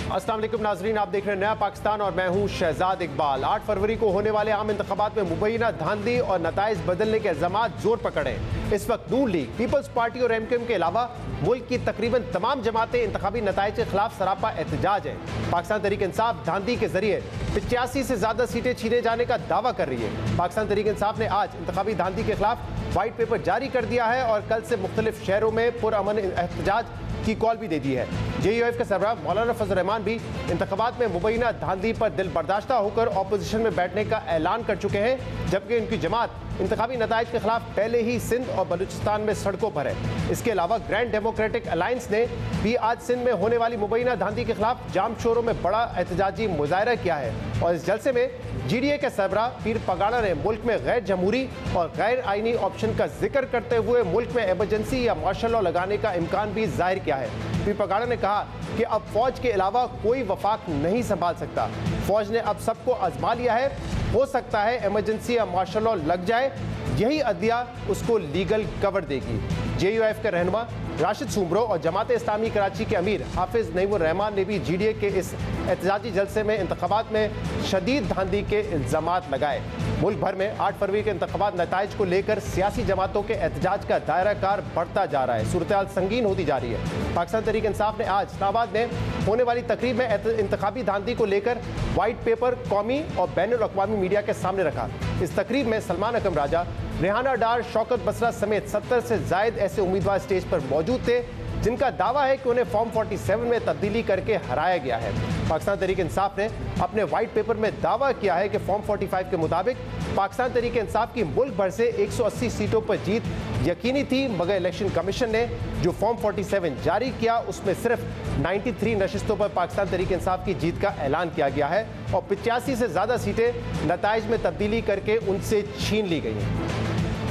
अस्सलाम वालेकुम नाजरीन, आप देख रहे हैं नया पाकिस्तान और मैं हूं शहजाद इकबाल। 8 फरवरी को होने वाले आम इंतखाबात में मुबैना धांधली और नताइज बदलने के इल्जामात जोर पकड़े। इस वक्त नून लीग, पीपल्स पार्टी और एमक्यूएम के अलावा मुल्क की तकरीबन तमाम जमातें इंतखाबी नताइज के खिलाफ सरापा एहतजाज है। पाकिस्तान तहरीक इंसाफ धांधली के जरिए 85 से ज्यादा सीटें छीने जाने का दावा कर रही है। पाकिस्तान तहरीक इंसाफ ने आज इंतखाबी धांधली के खिलाफ व्हाइट पेपर जारी कर दिया है और कल से मुख्तलिफ शहरों में पुरअमन एहतजाज की कॉल भी दे दी है। JUF के सरबराह मौलाना फजल रहमान भी इंतखाबात में मुबैना धांधली पर दिल बर्दाश्ता होकर ऑपोजिशन में बैठने का ऐलान कर चुके हैं, जबकि उनकी जमात इंतखाबी नताइज के खिलाफ पहले ही सिंध और बलूचिस्तान में सड़कों पर है। इसके अलावा ग्रैंड डेमोक्रेटिक अलायंस ने भी आज सिंध में होने वाली मुबैना धांधली के खिलाफ जाम शोरों में बड़ा एहतजाजी मुजाहरा किया है और इस जलसे में GDA के सरबराह पीर पगाड़ा ने मुल्क में गैर जमहूरी और गैर आईनी ऑप्शन का जिक्र करते हुए मुल्क में इमरजेंसी या मार्शल लॉ लगाने का इम्कान भी जाहिर किया है। पीर पगाड़ा ने कहा कि अब फौज के अलावा कोई वफाक नहीं संभाल सकता। फौज ने अब सबको आजमा लिया है, हो सकता है इमरजेंसी या मार्शल लॉ लग जाए, यही अदलिया उसको लीगल कवर देगी। JUF के रहनुमा राशिद सुमरो और जमात इस्लामी कराची के अमीर हाफिज नईमुर रहमान ने भी GDA के इस एहतजाजी जलसे में इंतखाबात में शदीद धांधली के इल्जामात लगाए। मुल्क भर में 8 फरवरी के इंतखाबात नताइज को लेकर सियासी जमातों के एहतजाज का दायरा कार बढ़ता जा रहा है। सूरत हाल संगीन होती जा रही है। पाकिस्तान तहरीक इंसाफ ने आज इस्लामाबाद में होने वाली तकरीब में इंतखाबी धांधली को लेकर व्हाइट पेपर कौमी और बैनुल अक़वामी मीडिया के सामने रखा। इस तकरीब में सलमान अकरम राजा, रेहाना डार, शौकत बसरा समेत 70 से जायद ऐसे उम्मीदवार स्टेज पर मौजूद थे जिनका दावा है कि उन्हें फॉर्म 47 में तब्दीली करके हराया गया है। पाकिस्तान तहरीक इंसाफ ने अपने व्हाइट पेपर में दावा किया है कि फॉर्म 45 के मुताबिक पाकिस्तान तहरीक इंसाफ की मुल्क भर से 180 सीटों पर जीत यकीनी थी, मगर इलेक्शन कमीशन ने जो फॉर्म 47 जारी किया उसमें सिर्फ 93 नशिस्तों पर पाकिस्तान तहरीक इंसाफ की जीत का ऐलान किया गया है और 85 से ज्यादा सीटें नताइज में तब्दीली करके उनसे छीन ली गई हैं।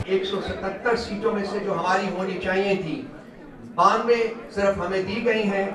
177 सीटों में से जो हमारी होनी चाहिए थी 92 सिर्फ हमें दी गई हैं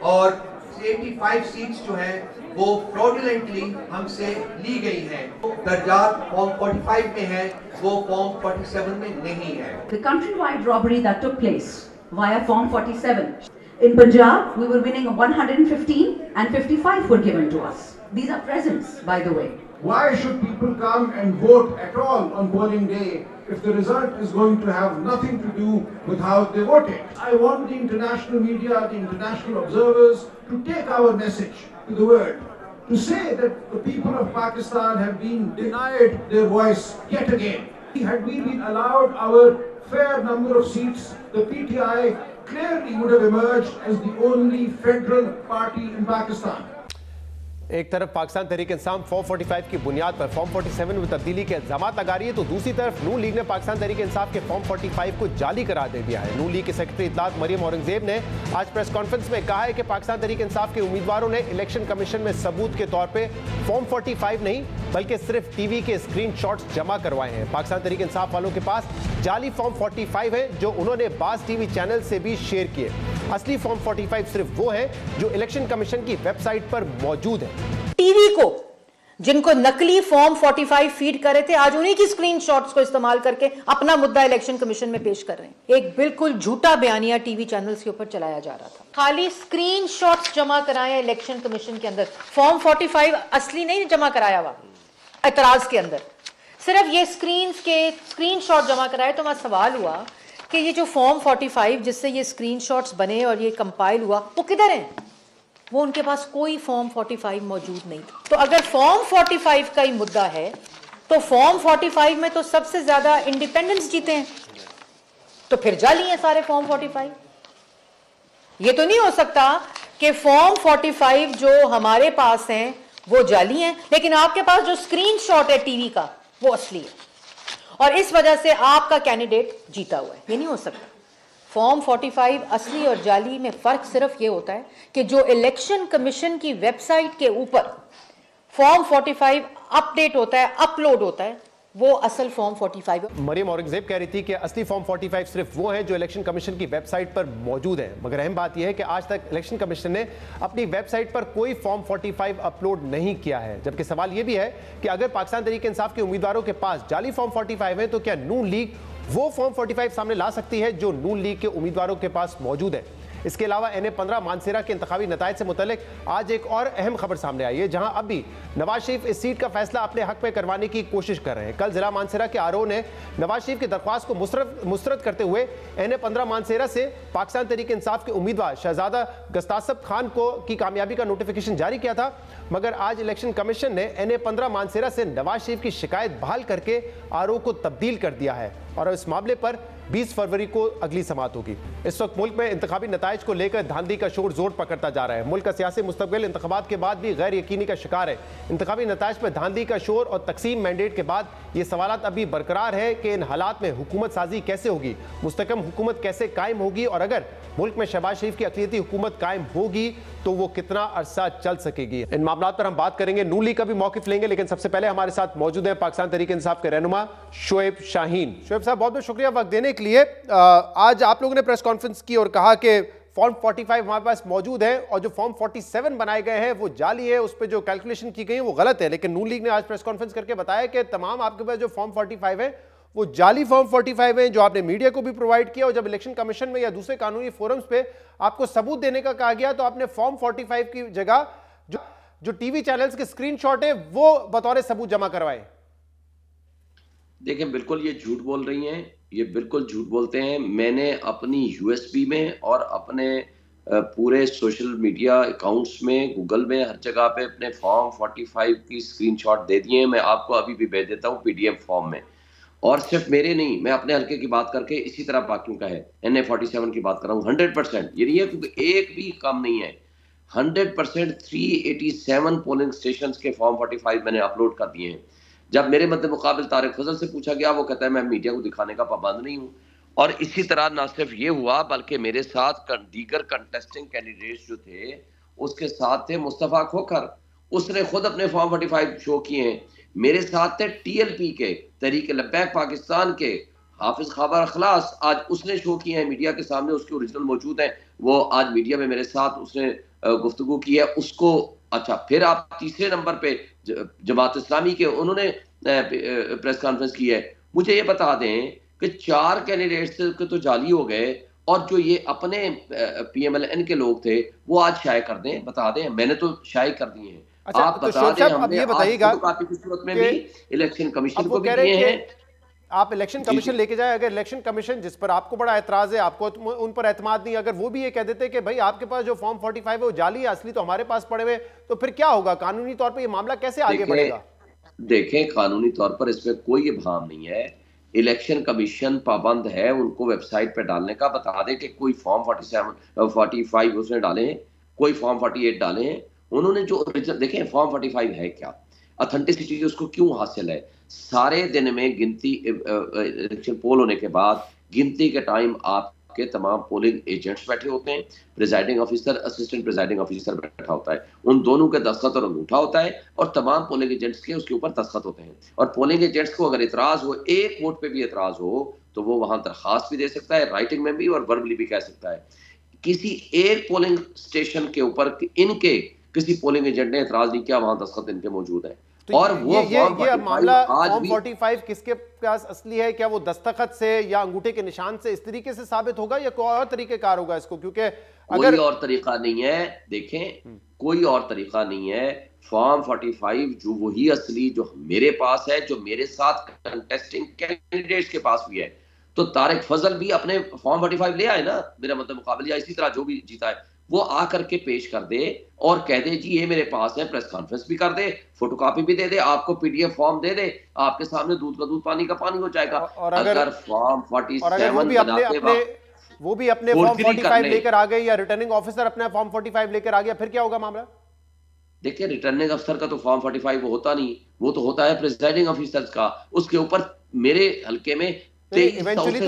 और 85 सीट्स जो है वो फ्रॉडुलेंटली हमसे ली गई हैं। दर्जात फॉर्म 45 में है, वो फॉर्म 47 में नहीं है। The countrywide robbery that took place via form 47 in Punjab, we were winning 115 and 55 were given to us. These are presents, by the way. Why should people come and vote at all on polling day if the result is going to have nothing to do with how they voted? I want the international media, the international observers to take our message to the world, to say that the people of Pakistan have been denied their voice yet again. Had we been allowed our fair number of seats, the PTI clearly would have emerged as the only federal party in Pakistan. एक तरफ Pakistan Tehreek Insaf form 45 की बुनियाद पर form 47 में तब्दीली के इल्जामात लगा रही है, तो दूसरी तरफ नून लीग ने पाकिस्तान तहरीक इंसाफ के फॉर्म 45 को जाली करार दे दिया है। नून लीग के सेक्रेटरी इत्तलात मरियम औरंगजेब ने आज प्रेस कॉन्फ्रेंस में कहा है कि पाकिस्तान तहरीक इंसाफ के उम्मीदवारों ने इलेक्शन कमीशन में सबूत के तौर पर फॉर्म 45 नहीं बल्कि सिर्फ टीवी के स्क्रीन शॉट्स जमा करवाए हैं। पाकिस्तान तहरीक इंसाफ वालों के पास जाली फॉर्म 45 है जो उन्होंने बाज़ टीवी चैनल से भी शेयर किए। असली फॉर्म 45 सिर्फ वो है जो इलेक्शन कमीशन की वेबसाइट पर मौजूद है। टीवी को जिनको नकली फॉर्म 45 फीड कर रहे थे, आज उन्हीं की स्क्रीनशॉट्स को इस्तेमाल करके अपना मुद्दा इलेक्शन कमीशन में पेश कर रहे हैं। एक बिल्कुल झूठा बयानिया टीवी चैनल्स के ऊपर चलाया जा रहा था। खाली स्क्रीनशॉट्स जमा कराए इलेक्शन कमीशन के अंदर, फॉर्म 45 असली नहीं जमा कराया हुआ एतराज के अंदर, सिर्फ ये स्क्रीनशॉट जमा कराए। तो मैं सवाल हुआ कि ये जो फॉर्म 45 जिससे ये स्क्रीनशॉट्स बने और ये कंपाइल हुआ वो किधर है? वो उनके पास कोई फॉर्म 45 मौजूद नहीं था। तो अगर फॉर्म 45 का ही मुद्दा है तो फॉर्म 45 में तो सबसे ज्यादा इंडिपेंडेंस जीते हैं, तो फिर जाली है सारे फॉर्म 45। ये तो नहीं हो सकता कि फॉर्म 45 जो हमारे पास हैं वो जाली हैं, लेकिन आपके पास जो स्क्रीनशॉट है टीवी का वो असली है और इस वजह से आपका कैंडिडेट जीता हुआ है। ये नहीं हो सकता। फॉर्म 45 असली और जाली में फर्क सिर्फ ये होता है कि जो इलेक्शन कमीशन की वेबसाइट के ऊपर फॉर्म 45 अपडेट होता है, अपलोड होता है, वो असल फॉर्म 45 है। मरियम औरंगजेब कह रही थी कि असली फॉर्म 45 सिर्फ वो हैं जो इलेक्शन कमीशन की वेबसाइट पर मौजूद है, मगर अहम बात यह है कि आज तक इलेक्शन कमीशन ने अपनी वेबसाइट पर कोई फॉर्म 45 अपलोड नहीं किया है। जबकि सवाल यह भी है कि अगर पाकिस्तान तहरीक इंसाफ के उम्मीदवारों के पास जाली फॉर्म 45 है तो क्या नून लीग वो फॉर्म 45 सामने ला सकती है जो नून लीग के उम्मीदवारों के पास मौजूद है? इसके अलावा NA-15 मानसेरा के इंतखाबी नतायज से मुतल्लिक आज एक और अहम खबर सामने आई है, जहां अब भी नवाज शरीफ इस सीट का फैसला अपने हक में करवाने की कोशिश कर रहे हैं। कल जिला मानसेरा के आरओ ने नवाज शरीफ की दरख्वास्त को मुस्तरद करते हुए NA-15 मानसेरा से पाकिस्तान तहरीक इंसाफ के उम्मीदवार शहजादा गस्तासब खान की कामयाबी का नोटिफिकेशन जारी किया था, मगर आज इलेक्शन कमीशन ने NA-15 मानसेरा से नवाज शरीफ की शिकायत बहाल करके आरओ को तब्दील कर दिया है और इस मामले पर 20 फरवरी को अगली समाअत होगी। इस वक्त मुल्क में इंतखाबी नताइज को लेकर धांधली का शोर जोर पकड़ता जा रहा है। मुल्क का सियासी मुस्तकबिल इंतखाबात के बाद भी गैर यकीनी का शिकार है। इंतखाबी नताइज पर धांधली का शोर और तकसीम मैंडेट के बाद ये सवालात अभी बरकरार है कि इन हालात में हुकूमत साजी कैसे होगी, मुस्तकम हुकूमत कैसे कायम होगी और अगर मुल्क में शहबाज शरीफ की अक़लियती हुकूमत कायम होगी तो वो कितना अरसा चल सकेगी। इन मामलों पर हम बात करेंगे, नून लीग का भी मौक़िफ़ लेंगे, लेकिन सबसे पहले हमारे साथ मौजूद है पाकिस्तान तहरीक इंसाफ के रहनुमा शोएब शाहीन। शोएब साहब, बहुत बहुत शुक्रिया वक्त देने के लिए। आज आप लोगों ने प्रेस कॉन्फ्रेंस की और कहा कि फॉर्म 45 हमारे पास मौजूद है और जो फॉर्म 47 बनाए गए हैं वो जाली है, उस पर जो कैलकुलेशन की गई है वो गलत है। लेकिन नून लीग ने आज प्रेस कॉन्फ्रेंस करके बताया कि तमाम आपके पास जो फॉर्म 45 है वो जाली फॉर्म 45 है, जो आपने मीडिया को भी प्रोवाइड किया और जब इलेक्शन कमीशन में या दूसरे कानूनी फोरम्स पे आपको सबूत देने का कहा गया तो आपने फॉर्म 45 की जगह जो टीवी चैनल्स के स्क्रीनशॉट है वो बतौर सबूत जमा करवाए। देखिए, बिल्कुल ये झूठ बोल रही हैं, ये बिल्कुल झूठ बोलते हैं। मैंने अपनी यूएसबी में और अपने पूरे सोशल मीडिया अकाउंट्स में, गूगल में, हर जगह पे अपने फॉर्म 45 की स्क्रीनशॉट दे दिए हैं। मैं आपको अभी भी भेज देता हूँ PDF फॉर्म में। और सिर्फ मेरे नहीं, मैं अपने हल्के की बात करके इसी तरह बाकियों का है, NA-47 की बात कर रहा हूँ। 100% ये नहीं है क्योंकि एक भी कम नहीं है। 100% 387 पोलिंग स्टेशन के फॉर्म 45 मैंने अपलोड कर दिए हैं। जब मेरे मद्दे मुकाबिल तारिक फजल से पूछा गया, वो कहता है मैं मीडिया को दिखाने का पाबंद नहीं हूँ। और इसी तरह ना सिर्फ ये हुआ बल्कि मेरे साथ दीगर कंटेस्टिंग कैंडिडेट्स जो थे उसके साथ थे मुस्तफ़ा खोखर, उसने खुद अपने फॉर्म 45 शो किए हैं। मेरे साथ थे TLP के तहरीक लब्बैक पाकिस्तान के हाफिज खबर अखलास, आज उसने शो किए हैं मीडिया के सामने, उसके ओरिजिनल मौजूद हैं। वो आज मीडिया में मेरे साथ उसने गुफ्तगू की है उसको। अच्छा, फिर आप तीसरे नंबर पे जमात इस्लामी के उन्होंने प्रेस कॉन्फ्रेंस की है। मुझे ये बता दें कि 4 कैंडिडेट्स के तो जाली हो गए और जो ये अपने PMLN के लोग थे वो आज शाये कर दें, बता दें। मैंने तो शाये कर दिए हैं। अच्छा, आप तो बता दें, अब ये बताइएगा की सूरत में भी इलेक्शन कमीशन को भी दिए हैं। आप इलेक्शन कमीशन लेके जाए, अगर इलेक्शन कमीशन जिस पर आपको बड़ा एतराज है, आपको उन पर एतमाद नहीं, अगर वो भी ये कह देते कि भाई आपके पास जो फॉर्म 45 है वो जाली है, असली तो हमारे पास पड़े हुए, तो फिर क्या होगा? कानूनी तौर पर ये मामला कैसे आगे बढ़ेगा? देखें, कानूनी तौर पर इसमें कोई इब्हाम नहीं है। इलेक्शन कमीशन पाबंद है उनको वेबसाइट पे डालने का। बता दें कि कोई फॉर्म 45 उसने डाले हैं, कोई फॉर्म 48 डाले हैं। उन्होंने जो देखें फॉर्म 45 है क्या, ऑथेंटिसिटी उसको क्यों हासिल है? सारे दिन में गिनती, इलेक्शन पोल होने के बाद गिनती के टाइम आपके तमाम पोलिंग एजेंट्स बैठे होते हैं, presiding officer, assistant presiding officer बैठा होता है, उन दोनों के दस्तखत और अंगूठा होता है और तमाम पोलिंग एजेंट्स के उसके ऊपर दस्तखत होते हैं। और पोलिंग एजेंट्स को अगर इतराज हो, एक वोट पे भी इतराज हो, तो वो वहां दरखास्त भी दे सकता है, राइटिंग में भी और वर्बली भी कह सकता है। किसी एक पोलिंग स्टेशन के ऊपर इनके किसी पोलिंग एजेंट ने इतराज नहीं किया, वहां दस्तखत इनके मौजूद है। तो और वो ये मामला फॉर्म 45 किसके पास असली है? क्या वो दस्तखत से या अंगूठे के निशान से इस तरीके से साबित होगा या कोई और तरीके कार होगा इसको? क्योंकि अगर कोई और तरीका नहीं है, देखें कोई और तरीका नहीं है। फॉर्म 45 जो वही असली जो मेरे पास है, जो मेरे साथ कंटेस्टिंग कैंडिडेट्स के पास भी है। तो तारिक फजल भी अपने फॉर्म 45 ले आए ना मेरा मतलब मुकाबले, या इसी तरह जो भी जीता है वो आकर के पेश कर दे और कह दे जी ये मेरे पास है, प्रेस कॉन्फ्रेंस भी कर दे, फोटोकॉपी भी दे दे, आपको PDF फॉर्म दे दे, आपके सामने दूध का दूध पानी का पानी हो जाएगा। और अगर फॉर्म 47 वो भी अपने फॉर्म 45 लेकर आ गए या रिटर्निंग ऑफिसर अपना फॉर्म 45 लेकर आ गया, फिर क्या होगा मामला? देखिए, रिटर्निंग अफसर का तो फॉर्म 45 वो होता नहीं, वो तो होता है प्रिजाइडिंग ऑफिसर्स का। उसके ऊपर मेरे हल्के में इवेंचुअली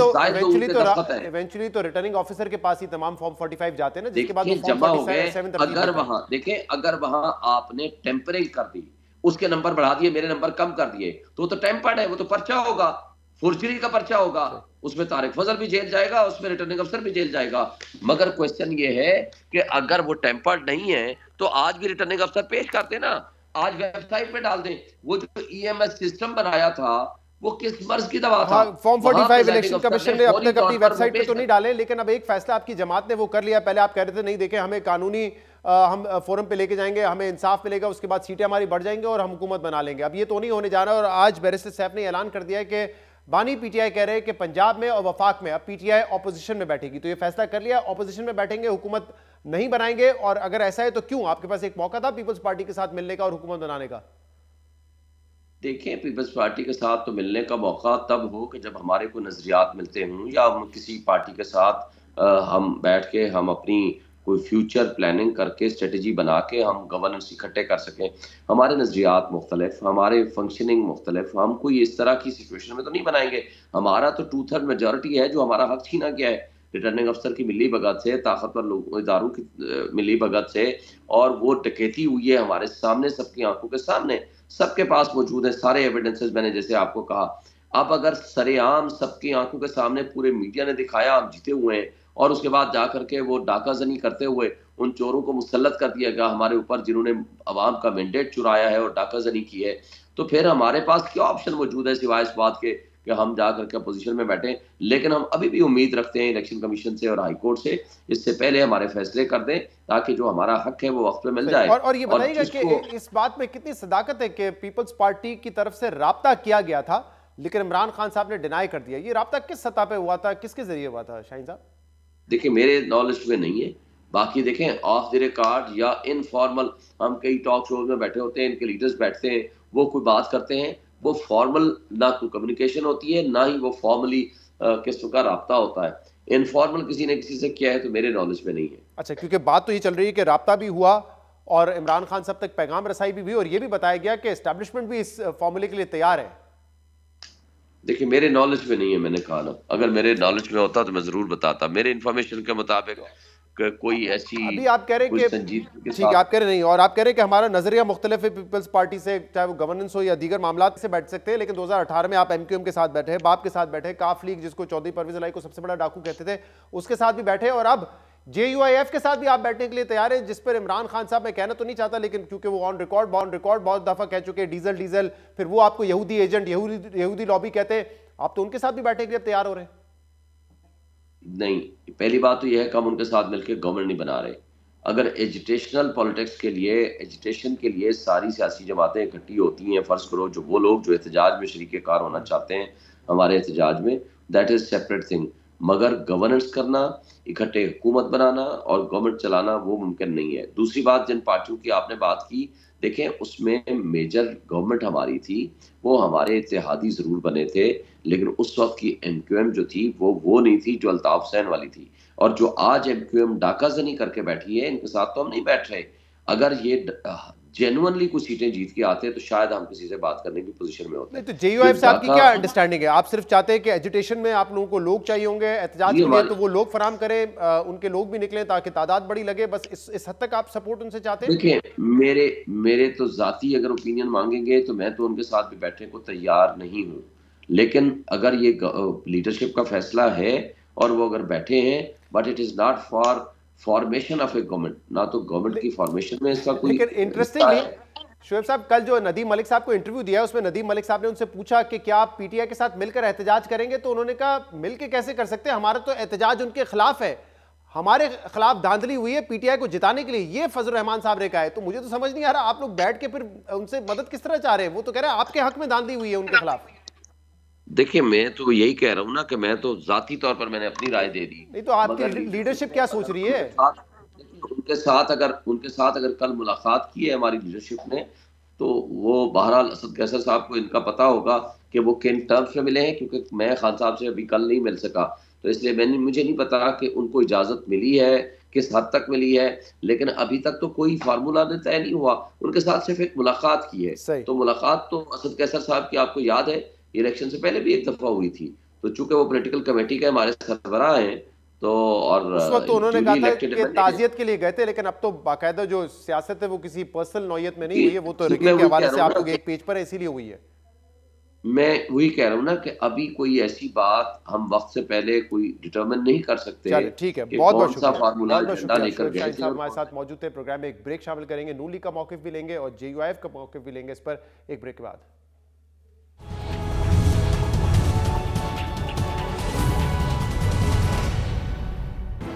तो रिटर्निंग ऑफिसर के पास ही तमाम फॉर्म 45 जाते हैं ना, जिसके बाद जमा हो गए। अगर वहां देखें, अगर वहां आपने टेम्परिंग कर दी, उसके नंबर बढ़ा दिए, मेरे नंबर कम कर दिए, तो टेम्पर्ड है, वो तो पर्चा होगा, फुर्जरी का पर्चा होगा, उसमें तारिक फजल भी जेल जाएगा, उसमें रिटर्निंग अफसर भी जेल जाएगा। मगर क्वेश्चन ये है कि अगर वो टेम्पर्ड नहीं है तो आज भी रिटर्निंग अफसर पेश करते ना, आज वेबसाइट पे डाल दें। वो जो EMS सिस्टम बनाया था वो किस मर्ज की दवा था? हाँ, फॉर्म 45 इलेक्शन अफसर कमीशन ने अब फौरी तक अपनी तौर पर वेबसाइट पे तो नहीं डाले, लेकिन अब एक फैसला आपकी जमात ने वो कर लिया। पहले आप कह रहे थे नहीं देखें हमें कानूनी हम फोरम पे लेके जाएंगे, हमें इंसाफ मिलेगा, उसके बाद सीटें हमारी बढ़ जाएंगे और हम हुकूमत बना लेंगे। अब ये तो नहीं होने जा रहा है। और आज बैरिस्टर सैफ ने ऐलान कर दिया है कि बानी पीटीआई कह रहे हैं कि पंजाब में और वफाक में अब पीटीआई ऑपोजिशन में बैठेगी। तो ये फैसला कर लिया, ऑपोजिशन में बैठेंगे, हुकूमत नहीं बनाएंगे। और अगर ऐसा है तो क्यों? आपके पास एक मौका था पीपल्स पार्टी के साथ मिलने का और हुकूमत बनाने का। देखें, पीपल्स पार्टी के साथ तो मिलने का मौका तब हो कि जब हमारे को नजरियात मिलते हों, या हम किसी पार्टी के साथ हम बैठ के हम अपनी कोई फ्यूचर प्लानिंग करके स्ट्रेटजी बना के हम गवर्नेंस इकट्ठे कर सकें। हमारे नजरियात मुख्तलिफ, हमारे फंक्शनिंग मुख्तलिफ, हम कोई इस तरह की सिचुएशन में तो नहीं बनाएंगे। हमारा तो 2/3 मेजॉरिटी है जो हमारा हक छीना गया है रिटर्निंग अफसर की मिली भगत से, ताकतवर इदारों की मिली भगत से, और वो डकैती हुई है हमारे सामने, सबकी आंखों के सामने, सबके पास मौजूद है सारे एविडेंसेस। मैंने जैसे आपको कहा, अब अगर सरेआम सबकी आंखों के सामने पूरे मीडिया ने दिखाया हम जीते हुए हैं, और उसके बाद जाकर के वो डाकाजनी करते हुए उन चोरों को मुसल्लत कर दिया गया हमारे ऊपर जिन्होंने अवाम का मैंडेट चुराया है और डाकाजनी की है, तो फिर हमारे पास क्या ऑप्शन मौजूद है सिवाय इस बात के कि हम जाकर के अपोजिशन में बैठे। लेकिन हम अभी भी उम्मीद रखते हैं इलेक्शन कमीशन से और हाई कोर्ट से, इससे पहले हमारे फैसले कर दें ताकि जो हमारा हक है वो वक्त पे मिल जाए। और ये बताइएगा कि इस बात में कितनी सदाकत है कि पीपल्स पार्टी की तरफ से राब्ता किया गया था लेकिन इमरान खान साहब ने डिनाई कर दिया। ये राब्ता किस सतह पे हुआ था, किसके जरिए हुआ था शाहीन साहब? देखिए, मेरे नॉलेज में नहीं है, बाकी देखें ऑफ द रिकॉर्ड या इनफॉर्मल, हम कई टॉक शोज में बैठे होते हैं, इनके लीडर्स बैठते हैं, वो कोई बात करते हैं, वो फॉर्मल ना कोई कम्युनिकेशन होती है, ना ही वो फॉर्मली किस्म का राब्ता होता है। इनफॉर्मल किसी ने किसी से किया है तो मेरे नॉलेज में नहीं है। अच्छा, क्योंकि बात तो ये चल रही है कि राब्ता भी हुआ और इमरान खान साहब तक पैगाम रसाई भी हुई, और ये भी बताया गया कि एस्टैब्लिशमेंट भी इस फॉर्मूले के लिए तैयार है। देखिए, मेरे नॉलेज में नहीं है, मैंने कहा ना, अगर मेरे नॉलेज में होता तो मैं जरूर बताता। मेरे इन्फॉर्मेशन के मुताबिक कोई ऐसी, अभी आप कह रहे हैं कि ठीक है, आप कह रहे नहीं, और आप कह रहे हैं कि हमारा नजरिया मुख्तलिफ है पीपल्स पार्टी से, चाहे वो गवर्नेंस हो या दीगर मामला से बैठ सकते हैं। लेकिन 2018 में आप एमक्यूएम के साथ बैठे, बाप के साथ बैठे, काफ लीग जिसको चौधरी परवेज इलाही को सबसे बड़ा डाकू कहते थे उसके साथ भी बैठे, और अब JUIF के साथ भी आप बैठने के लिए तैयार है, जिस पर इमरान खान साहब, मैं कहना तो नहीं चाहता लेकिन क्योंकि वो ऑन रिकॉर्ड बहुत दफा कह चुके हैं डीजल, फिर वो आपको यहूदी एजेंट, यहूदी लॉबी कहते हैं, आप तो उनके साथ भी बैठने के लिए तैयार हो रहे हैं? नहीं, पहली बात तो यह है कि हम उनके साथ मिलकर गवर्नमेंट नहीं बना रहे। अगर एजुटेशनल पॉलिटिक्स के लिए, एजुटेशन के लिए सारी सियासी जमातें इकट्ठी होती हैं, फर्ज करो जो वो लोग जो एहतजाज में शरीक कार होना चाहते हैं हमारे एहतजाज में, दैट इज सेपरेट थिंग, मगर गवर्नेंस करना, इकट्ठे हुकूमत बनाना और गवर्नमेंट चलाना वो मुमकिन नहीं है। दूसरी बात, जिन पार्टियों की आपने बात की, देखें उसमें मेजर गवर्नमेंट हमारी थी, वो हमारे इत्तेहादी जरूर बने थे, लेकिन उस वक्त की MQM जो थी वो नहीं थी जो अल्ताफ हुसैन वाली थी। और जो आज MQM डाकाजनी करके बैठी है, इनके साथ तो हम नहीं बैठ रहे। अगर ये जेन्युइनली कुछ सीटें जीत के आते तो शायद हम किसी से बात करने की पोजीशन में होते। तो JUIF से आपकी क्या अंडरस्टैंडिंग है? आप सिर्फ चाहते हैं कि एजुटेशन में आप लोगों को लोग चाहिए होंगे एहतजाज के लिए, तो वो लोग फराम करें, उनके लोग भी निकले ताकि तादाद बड़ी लगे, बस इस हद तक आप सपोर्ट उनसे चाहते हैं? देखिए, मेरे तो जाती अगर ओपिनियन मांगेंगे तो मैं तो उनके साथ भी बैठने को तैयार नहीं हूँ, लेकिन अगर ये लीडरशिप का फैसला है और वो अगर बैठे हैं, but it is not for formation of A government, ना तो गवर्नमेंट की फॉर्मेशन में इसका कोई। लेकिन इंटरेस्टिंगली शोएब साहब, कल जो नदीम मलिक साहब को इंटरव्यू दिया उसमें नदीम मलिक साहब ने उनसे पूछा कि क्या आप PTI के साथ मिलकर एहतजाज करेंगे, तो उन्होंने कहा मिलकर कैसे कर सकते हैं, हमारा तो एहतजाज उनके खिलाफ है, हमारे खिलाफ धांधली हुई है PTI को जिताने के लिए, ये फजल रहमान साहब ने कहा है। तो मुझे तो समझ नहीं आ रहा आप लोग बैठ के फिर उनसे मदद किस तरह चाह रहे हैं? वो तो कह रहे हैं आपके हक में धांधली हुई है उनके खिलाफ। देखिए, मैं तो यही कह रहा हूँ ना कि मैं तो जाती तौर पर मैंने अपनी राय दे दी। नहीं तो आपकी लीडरशिप क्या सोच रही है? उनके साथ अगर कल मुलाकात की है हमारी लीडरशिप ने, तो वो बहरहाल असद कैसर साहब को इनका पता होगा कि वो किन टर्म्स में मिले हैं, क्योंकि मैं खान साहब से अभी कल नहीं मिल सका, तो इसलिए मुझे नहीं पता कि उनको इजाजत मिली है, किस हद तक मिली है, लेकिन अभी तक तो कोई फार्मूला तय नहीं हुआ। उनके साथ सिर्फ एक मुलाकात की है, तो मुलाकात तो असद कैसर साहब की आपको याद है इलेक्शन से पहले भी एक दफा हुई थी, तो चूंकि वो पॉलिटिकल कमेटी के हमारे सरबराह हैं, तो और उस वक्त तो उन्होंने कहा था कि ताजियत के लिए गए थे, लेकिन अब तो बाकायदा जो सियासत है वो किसी पर्सनल नौयत में नहीं हुई है, वो तो रिगिंग के हवाले से आप लोग एक पेज पर है, इसीलिए हुई है। मैं वही कह रहा हूँ ना कि अभी कोई ऐसी बात हम वक्त से पहले कोई डिटरमिन नहीं कर सकते। ठीक है, बहुत बहुत शुक्रिया। हमारे साथ मौजूद थे प्रोग्राम में, एक ब्रेक शामिल करेंगे, नून लीग का मौकिफ भी लेंगे और JUIF का मौकिफ भी लेंगे, इस पर एक ब्रेक के बाद।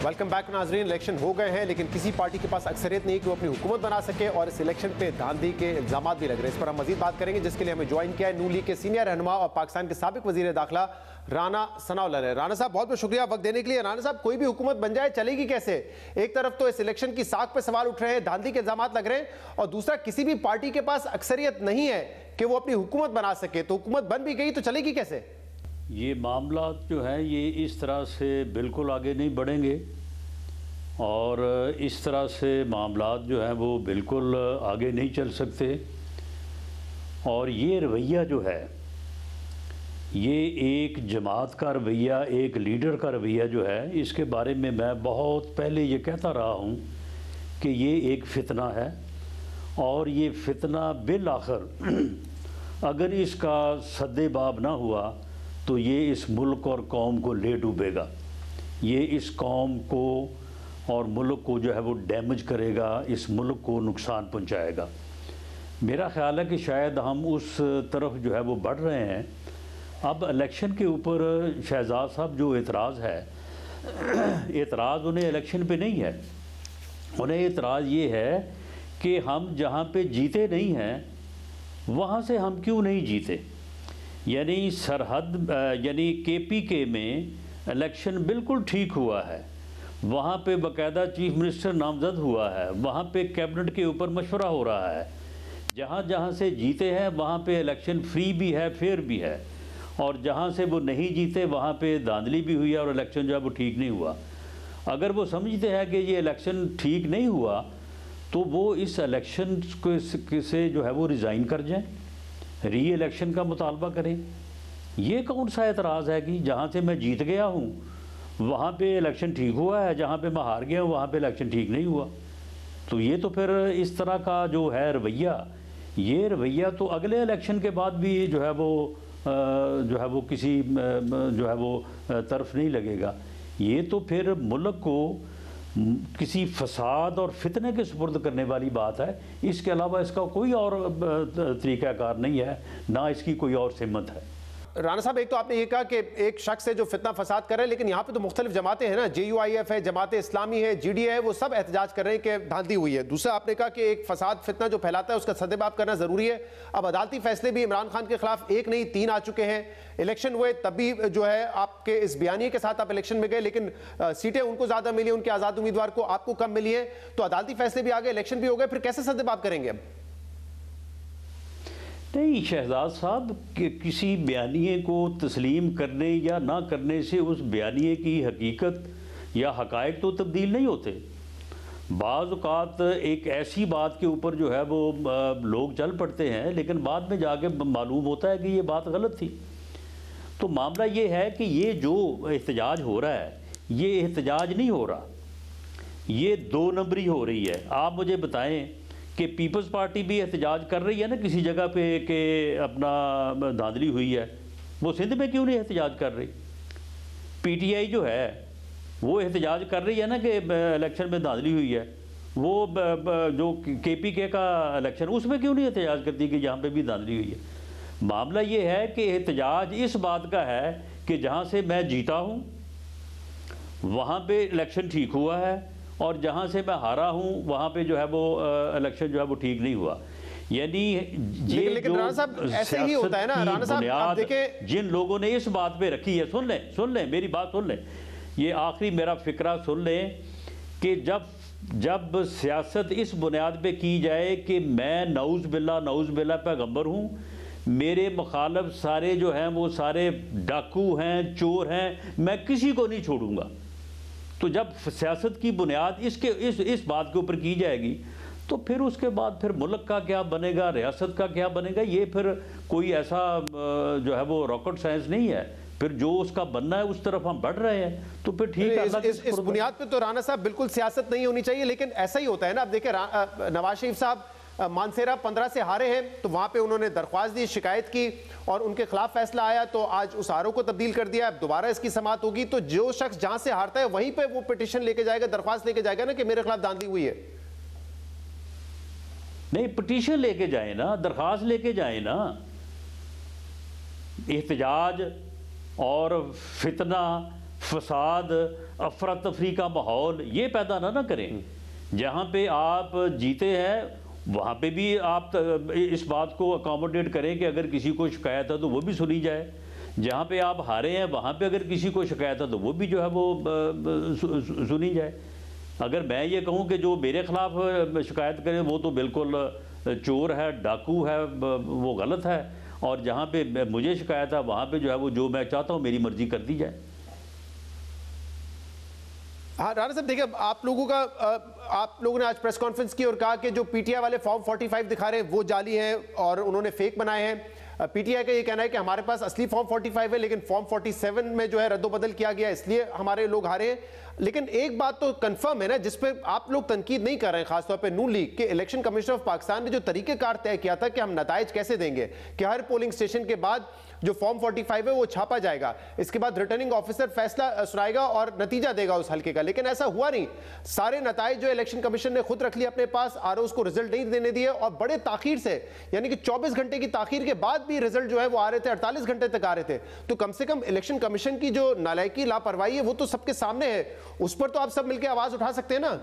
वेलकम बैक नाजरीन। इलेक्शन हो गए हैं लेकिन किसी पार्टी के पास अक्सरियत नहीं कि वो अपनी हुकूमत बना सके और इस इलेक्शन पे धांधली के इल्जाम भी लग रहे हैं। इस पर हम मजीद बात करेंगे, जिसके लिए हमें ज्वाइन किया है नून लीग के सीनियर रहनुमा और पाकिस्तान के साबिक वजीर दाखिला राना सनाउल्लाह ने। राना साहब बहुत बहुत शुक्रिया वक्त देने के लिए। राना साहब, कोई भी हुकूमत बन जाए चलेगी कैसे? एक तरफ तो इस इलेक्शन की साख पे सवाल उठ रहे हैं, धांधली के इल्जाम लग रहे हैं, और दूसरा किसी भी पार्टी के पास अक्सरियत नहीं है कि वो अपनी हुकूमत बना सके। तो हुकूमत बन भी गई तो चलेगी कैसे? ये मामला जो है ये इस तरह से बिल्कुल आगे नहीं बढ़ेंगे और इस तरह से मामलात जो हैं वो बिल्कुल आगे नहीं चल सकते। और ये रवैया जो है ये एक जमात का रवैया, एक लीडर का रवैया जो है, इसके बारे में मैं बहुत पहले ये कहता रहा हूँ कि ये एक फितना है और ये फितना बिल आखिर अगर इसका सद्देबाब ना हुआ तो ये इस मुल्क और कौम को ले डूबेगा। ये इस कौम को और मुल्क को जो है वो डैमेज करेगा, इस मुल्क को नुकसान पहुंचाएगा। मेरा ख्याल है कि शायद हम उस तरफ जो है वो बढ़ रहे हैं। अब इलेक्शन के ऊपर शहजाद साहब जो एतराज़ है, एतराज़ उन्हें इलेक्शन पे नहीं है, उन्हें एतराज़ ये है कि हम जहाँ पे जीते नहीं हैं वहाँ से हम क्यों नहीं जीते। यानी सरहद यानी KPK में इलेक्शन बिल्कुल ठीक हुआ है, वहाँ पे बाकायदा चीफ मिनिस्टर नामजद हुआ है, वहाँ पे कैबिनेट के ऊपर मशवरा हो रहा है। जहाँ जहाँ से जीते हैं वहाँ पे इलेक्शन फ्री भी है, फेयर भी है, और जहाँ से वो नहीं जीते वहाँ पे धांधली भी हुई है और इलेक्शन जो है वो ठीक नहीं हुआ। अगर वो समझते हैं कि ये इलेक्शन ठीक नहीं हुआ तो वो इस इलेक्शन से जो है वो रिज़ाइन कर जाएं, री इलेक्शन का मुतालबा करें। ये कौन सा एतराज़ है कि जहाँ से मैं जीत गया हूँ वहाँ पे इलेक्शन ठीक हुआ है, जहाँ पे मैं हार गया हूँ वहाँ पे इलेक्शन ठीक नहीं हुआ। तो ये तो फिर इस तरह का जो है रवैया, ये रवैया तो अगले इलेक्शन के बाद भी जो है वो किसी जो है वो तरफ नहीं लगेगा। ये तो फिर मुल्क को किसी फसाद और फितने के सुपुर्द करने वाली बात है। इसके अलावा इसका कोई और तरीक़ाकार नहीं है, ना इसकी कोई और सिमत है। राना साहब, एक तो आपने ये कहा कि एक शख्स है जो फितना फसाद कर रहे हैं, लेकिन यहाँ पे तो मुख्तलिफ जमातें हैं ना, JUIF है, जमात इस्लामी है, GDA है, वो सब एहतजाज कर रहे हैं कि धांधली हुई है। दूसरा आपने कहा कि एक फसाद फितना जो फैलाता है उसका सद्देबाब करना ज़रूरी है। अब अदालती फैसले भी इमरान खान के खिलाफ एक नहीं 3 आ चुके हैं। इलेक्शन हुए तब भी जो है आपके इस बयानिए के साथ आप इलेक्शन में गए, लेकिन सीटें उनको ज़्यादा मिली, उनके आज़ाद उम्मीदवार को आपको कम मिली है। तो अदालती फैसले भी आ गए, इलेक्शन भी हो गए, फिर कैसे सद्देबाब करेंगे अब? नहीं शहजाद साहब, कि किसी बयानिए को तस्लीम करने या ना करने से उस बयानिए की हकीकत या हकायक तो तब्दील नहीं होते। बाज़ औक़ात एक ऐसी बात के ऊपर जो है वो लोग चल पड़ते हैं, लेकिन बाद में जाके मालूम होता है कि ये बात गलत थी। तो मामला ये है कि ये जो एहतजाज हो रहा है ये एहतजाज नहीं हो रहा, ये 2 नंबरी हो रही है। आप मुझे बताएं कि पीपल्स पार्टी भी एहतजाज कर रही है ना किसी जगह पे कि अपना धांधली हुई है, वो सिंध में क्यों नहीं एहतजाज कर रही? PTI जो है वो एहतजाज कर रही है ना कि इलेक्शन में धांधली हुई है। वो जो KPK का इलेक्शन उसमें क्यों नहीं एहतजाज करती कि यहाँ पे भी धांधली हुई है? मामला ये है कि एहतजाज इस बात का है कि जहाँ से मैं जीता हूँ वहाँ पे इलेक्शन ठीक हुआ है और जहाँ से मैं हारा हूँ वहाँ पे जो है वो इलेक्शन जो है वो ठीक नहीं हुआ। यानी ये लेकिन राना साहब ऐसे ही होता है ना राना साहब, आप देखें जिन लोगों ने इस बात पे रखी है, सुन लें मेरी बात सुन लें, ये आखिरी मेरा फिक्रा सुन लें कि जब सियासत इस बुनियाद पे की जाए कि मैं नऊज़ बिल्ला पैगंबर हूँ, मेरे मुखालफ सारे जो हैं वो सारे डाकू हैं, चोर हैं, मैं किसी को नहीं छोड़ूंगा। तो जब सियासत की बुनियाद इस बात के ऊपर की जाएगी तो फिर उसके बाद फिर मुल्क का क्या बनेगा, रियासत का क्या बनेगा, ये फिर कोई ऐसा जो है वो रॉकेट साइंस नहीं है। फिर जो उसका बनना है उस तरफ हम बढ़ रहे हैं, तो फिर ठीक है। इस बुनियाद पे तो राना साहब बिल्कुल सियासत नहीं होनी चाहिए, लेकिन ऐसा ही होता है ना। अब देखिए नवाज शरीफ साहब मानसेरा 15 से हारे हैं, तो वहां पे उन्होंने दरख्वास्त दी, शिकायत की और उनके खिलाफ फैसला आया, तो आज उस आरोप को तब्दील कर दिया। अब दोबारा इसकी समाअत होगी तो जो शख्स जहां से हारता है वहीं पे वो पिटीशन लेके जाएगा, दरख्वास्त लेके जाएगा ना कि मेरे खिलाफ धांधली हुई है। नहीं, पिटीशन लेके जाए ना, दरख्वास्त लेके जाए ना। एहतजाज और फितना फसाद, अफरा तफरी का माहौल ये पैदा ना करें। जहाँ पे आप जीते हैं वहाँ पे भी आप इस बात को अकोमोडेट करें कि अगर किसी को शिकायत है तो वो भी सुनी जाए। जहाँ पे आप हारे हैं वहाँ पे अगर किसी को शिकायत है तो वो भी जो है वो सुनी जाए। अगर मैं ये कहूँ कि जो मेरे ख़िलाफ़ शिकायत करें वो तो बिल्कुल चोर है, डाकू है, वो गलत है, और जहाँ पे मुझे शिकायत है वहाँ पे जो है वो जो मैं चाहता हूँ मेरी मर्ज़ी कर दी जाए। हाँ राणा साहब, देखिए आप लोगों ने आज प्रेस कॉन्फ्रेंस की और कहा कि जो पीटीआई वाले फॉर्म 45 दिखा रहे हैं वो जाली हैं और उन्होंने फेक बनाए हैं। पीटीआई का ये कहना है कि हमारे पास असली फॉर्म 45 है लेकिन फॉर्म 47 में जो है रद्दोबदल किया गया, इसलिए हमारे लोग हारे हैं। लेकिन एक बात तो कंफर्म है ना, जिस पे आप लोग तनकीद नहीं कर रहे हैं, खासतौर पे नून लीग के इलेक्शन कमिश्नर ऑफ पाकिस्तान ने जो तरीकेकार तय किया था कि हम नताइज कैसे देंगे, कि हर पोलिंग स्टेशन के बाद जो फॉर्म 45 है वो छापा जाएगा, इसके बाद रिटर्निंग ऑफिसर फैसला सुनाएगा और नतीजा देगा उस हल्के का। लेकिन ऐसा हुआ नहीं, सारे नताइज जो इलेक्शन कमीशन ने खुद रख लिए अपने पास, आरओज को रिजल्ट नहीं देने दिए और बड़े ताखीर से, यानी कि 24 घंटे की ताखीर के बाद भी रिजल्ट जो है वो आ रहे थे, 48 घंटे तक आ रहे थे। तो कम से कम इलेक्शन कमीशन की जो नालायकी, लापरवाही है वो तो सबके सामने है, उस पर तो आप सब मिलकर आवाज उठा सकते हैं ना।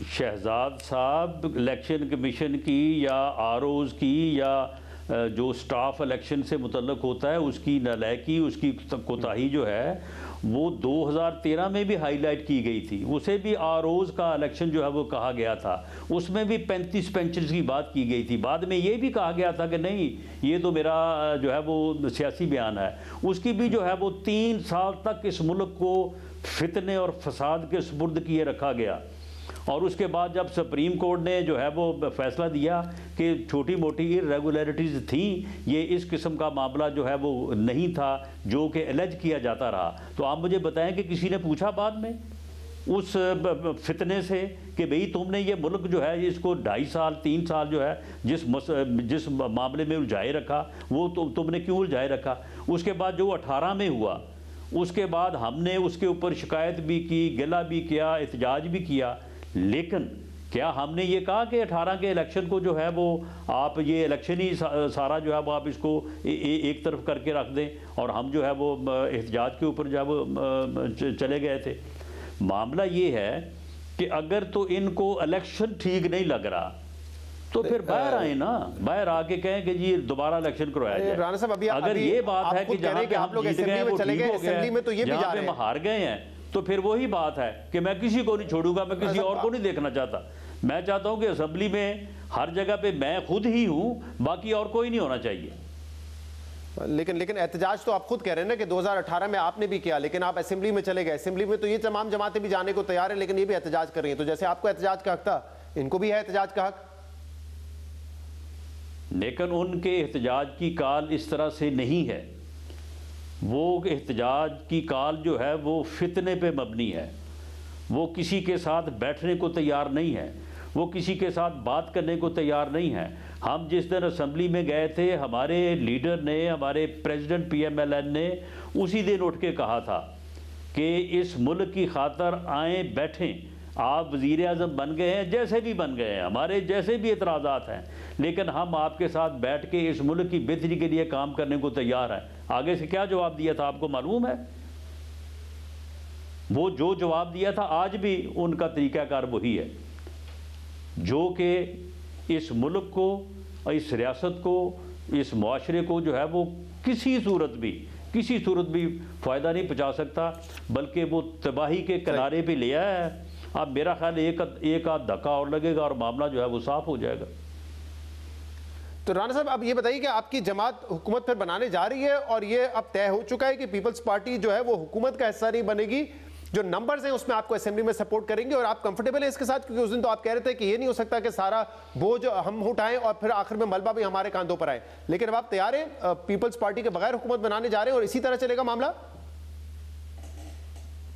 शहजाद साहब इलेक्शन कमीशन की या आरओज की या जो स्टाफ इलेक्शन से मुतल्लक होता है उसकी नालायकी, उसकी कोताही जो है वो 2013 में भी हाईलाइट की गई थी। उसे भी आरओज का इलेक्शन जो है वो कहा गया था, उसमें भी 35 पेंशन्स की बात की गई थी। बाद में ये भी कहा गया था कि नहीं ये तो मेरा जो है वो सियासी बयान है। उसकी भी जो है वो 3 साल तक इस मुल्क को फितने और फसाद के सुपुर्द किए रखा गया। और उसके बाद जब सुप्रीम कोर्ट ने जो है वो फैसला दिया कि छोटी मोटी इरेगुलरिटीज़ थी, ये इस किस्म का मामला जो है वो नहीं था जो कि एलेज किया जाता रहा, तो आप मुझे बताएं कि किसी ने पूछा बाद में उस फितने से कि भाई तुमने ये मुल्क जो है इसको 2.5 साल 3 साल जो है जिस मामले में उलझाए रखा वो तुमने क्यों उलझाए रखा। उसके बाद जो 18 में हुआ उसके बाद हमने उसके ऊपर शिकायत भी की, गिला भी किया, एहतजाज भी किया, लेकिन क्या हमने ये कहा कि 18 के इलेक्शन को जो है वो आप ये इलेक्शन ही सारा जो है वो आप इसको एक तरफ करके रख दें और हम जो है वो एहतजाज के ऊपर जो है वो चले गए थे। मामला ये है कि अगर तो इनको इलेक्शन ठीक नहीं लग रहा तो फिर बाहर आए ना, बाहर आके कहें कि जी दोबारा इलेक्शन करवाया जाए। राणा साहब अगर ये बात है कि जहाँ पे हम जीत गए वो ठीक हो गया, जहाँ पे हम हार गए हैं तो फिर वही बात है कि मैं किसी को नहीं छोड़ूंगा, मैं किसी और को नहीं देखना चाहता। मैं चाहता हूं कि असेंबली में हर जगह पे मैं खुद ही हूं, बाकी और कोई नहीं होना चाहिए। लेकिन एहतजाज तो आप खुद कह रहे हैं ना कि 2018 में आपने भी किया, लेकिन आप असेंबली में चले गए। असेंबली में तो ये तमाम जमातें भी जाने को तैयार है, लेकिन ये भी एहतजाज कर रही हैं। तो जैसे आपको एहतजाज का हक था, इनको भी है एहतजाज का हक। लेकिन उनके एहतजाज की काल इस तरह से नहीं है। वो एहतजाज की काल जो है वो फितने पे मबनी है। वो किसी के साथ बैठने को तैयार नहीं है, वो किसी के साथ बात करने को तैयार नहीं है। हम जिस दिन असेंबली में गए थे, हमारे लीडर ने, हमारे प्रेसिडेंट PMLN ने उसी दिन उठ के कहा था कि इस मुल्क की खातर आएँ, बैठें। आप वज़ीर आज़म बन गए हैं, जैसे भी बन गए हैं, हमारे जैसे भी एतराज़ात हैं, लेकिन हम आपके साथ बैठ के इस मुल्क की बेहतरी के लिए काम करने को तैयार हैं। आगे से क्या जवाब दिया था आपको मालूम है? वो जो जवाब दिया था आज भी उनका तरीक़ाकार वही है, जो कि इस मुल्क को, इस रियासत को, इस मुआशरे को जो है वो किसी सूरत भी फ़ायदा नहीं पहुँचा सकता, बल्कि वो तबाही के किनारे पे ले आया है। अब मेरा ख्याल एक आध धक्का और लगेगा और मामला जो है वो साफ हो जाएगा। तो राणा साहब अब ये बताइए कि आपकी जमात हुकूमत फिर बनाने जा रही है और ये अब तय हो चुका है कि पीपल्स पार्टी जो है वो हुकूमत का हिस्सा नहीं बनेगी, जो नंबर्स हैं उसमें आपको असेंबली में सपोर्ट करेंगे और आप कंफर्टेबल हैं इसके साथ? क्योंकि उस दिन तो आप कह रहे थे कि ये नहीं हो सकता कि सारा बोझ हम उठाएं और फिर आखिर में मलबा भी हमारे कांधों पर आए, लेकिन अब आप तैयार हैं, पीपल्स पार्टी के बगैर हुकूमत बनाने जा रहे हैं और इसी तरह चलेगा मामला?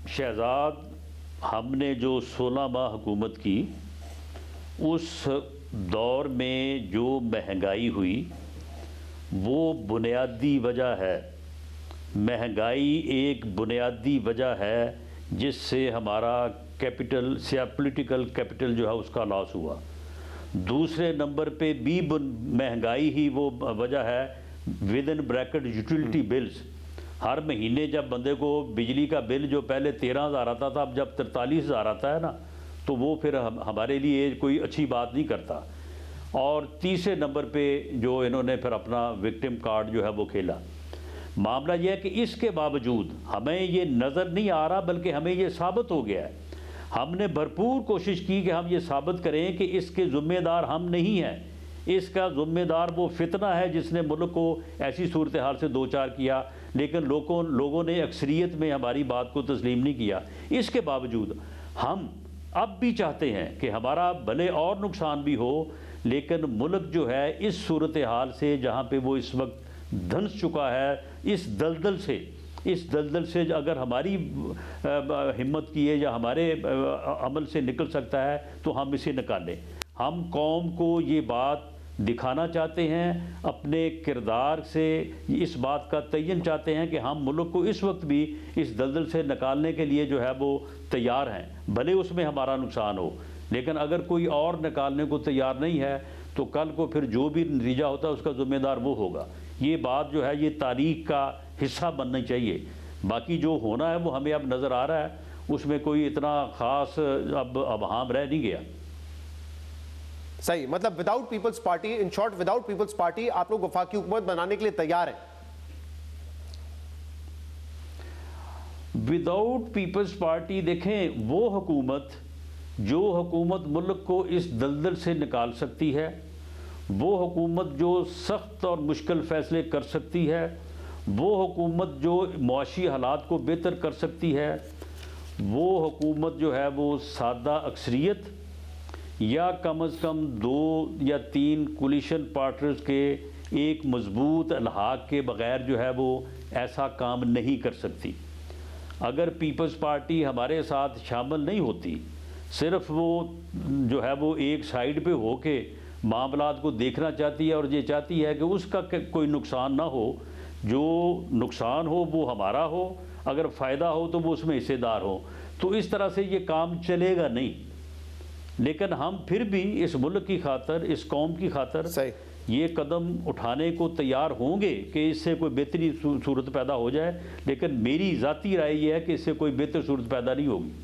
शहजाद, हमने जो 16 माह हुकूमत की, उस दौर में जो महंगाई हुई वो बुनियादी वजह है। महंगाई एक बुनियादी वजह है जिससे हमारा कैपिटल से पॉलिटिकल कैपिटल जो है उसका लॉस हुआ। दूसरे नंबर पे भी महंगाई ही वो वजह है, with in bracket utility bills, हर महीने जब बंदे को बिजली का बिल जो पहले 13,000 आता था, अब जब 43,000 आता है ना, तो वो फिर हमारे लिए कोई अच्छी बात नहीं करता। और तीसरे नंबर पे जो इन्होंने फिर अपना विक्टिम कार्ड जो है वो खेला। मामला यह है कि इसके बावजूद हमें ये नज़र नहीं आ रहा, बल्कि हमें ये साबित हो गया है। हमने भरपूर कोशिश की कि हम ये साबित करें कि इसके ज़िम्मेदार हम नहीं हैं, इसका ज़िम्मेदार वो फितना है जिसने मुल्क को ऐसी सूरत हाल से दो चार किया, लेकिन लोगों ने अक्सरियत में हमारी बात को तस्लीम नहीं किया। इसके बावजूद हम अब भी चाहते हैं कि हमारा भले और नुकसान भी हो, लेकिन मुल्क जो है इस सूरत हाल से जहाँ पे वो इस वक्त धंस चुका है, इस दलदल से अगर हमारी हिम्मत की है या हमारे अमल से निकल सकता है तो हम इसे निकालें। हम कौम को ये बात दिखाना चाहते हैं, अपने किरदार से इस बात का तयन चाहते हैं कि हम मुल्क को इस वक्त भी इस दलदल से निकालने के लिए जो है वो तैयार हैं, भले उसमें हमारा नुकसान हो। लेकिन अगर कोई और निकालने को तैयार नहीं है तो कल को फिर जो भी नतीजा होता है उसका ज़िम्मेदार वो होगा। ये बात जो है ये तारीख़ का हिस्सा बननी चाहिए। बाकी जो होना है वो हमें अब नज़र आ रहा है, उसमें कोई इतना ख़ास अब अबहाम रह नहीं गया। सही, मतलब without people's party, in short without people's party आप लोग वफाकी हुकूमत बनाने के लिए तैयार हैं? विदाउट पीपल्स पार्टी देखें, वो हुकूमत जो हुकूमत मुल्क को इस दलदल से निकाल सकती है, वो हुकूमत जो सख्त और मुश्किल फ़ैसले कर सकती है, वो हुकूमत जो मुआशी हालात को बेहतर कर सकती है, वो हुकूमत जो है वो सादा अक्सरियत या कम अज़ कम 2 या 3 कोलिशन पार्टनर्स के एक मजबूत अलहाक के बग़ैर जो है वो ऐसा काम नहीं कर सकती। अगर पीपल्स पार्टी हमारे साथ शामिल नहीं होती, सिर्फ वो जो है वो एक साइड पे हो के मामलात को देखना चाहती है और ये चाहती है कि उसका कोई नुकसान ना हो, जो नुकसान हो वो हमारा हो, अगर फ़ायदा हो तो वो उसमें हिस्सेदार हो, तो इस तरह से ये काम चलेगा नहीं। लेकिन हम फिर भी इस मुल्क की खातर, इस कौम की खातर ये कदम उठाने को तैयार होंगे कि इससे कोई बेहतरी सूरत पैदा हो जाए। लेकिन मेरी ज़ाती राय ये है कि इससे कोई बेहतर सूरत पैदा नहीं होगी।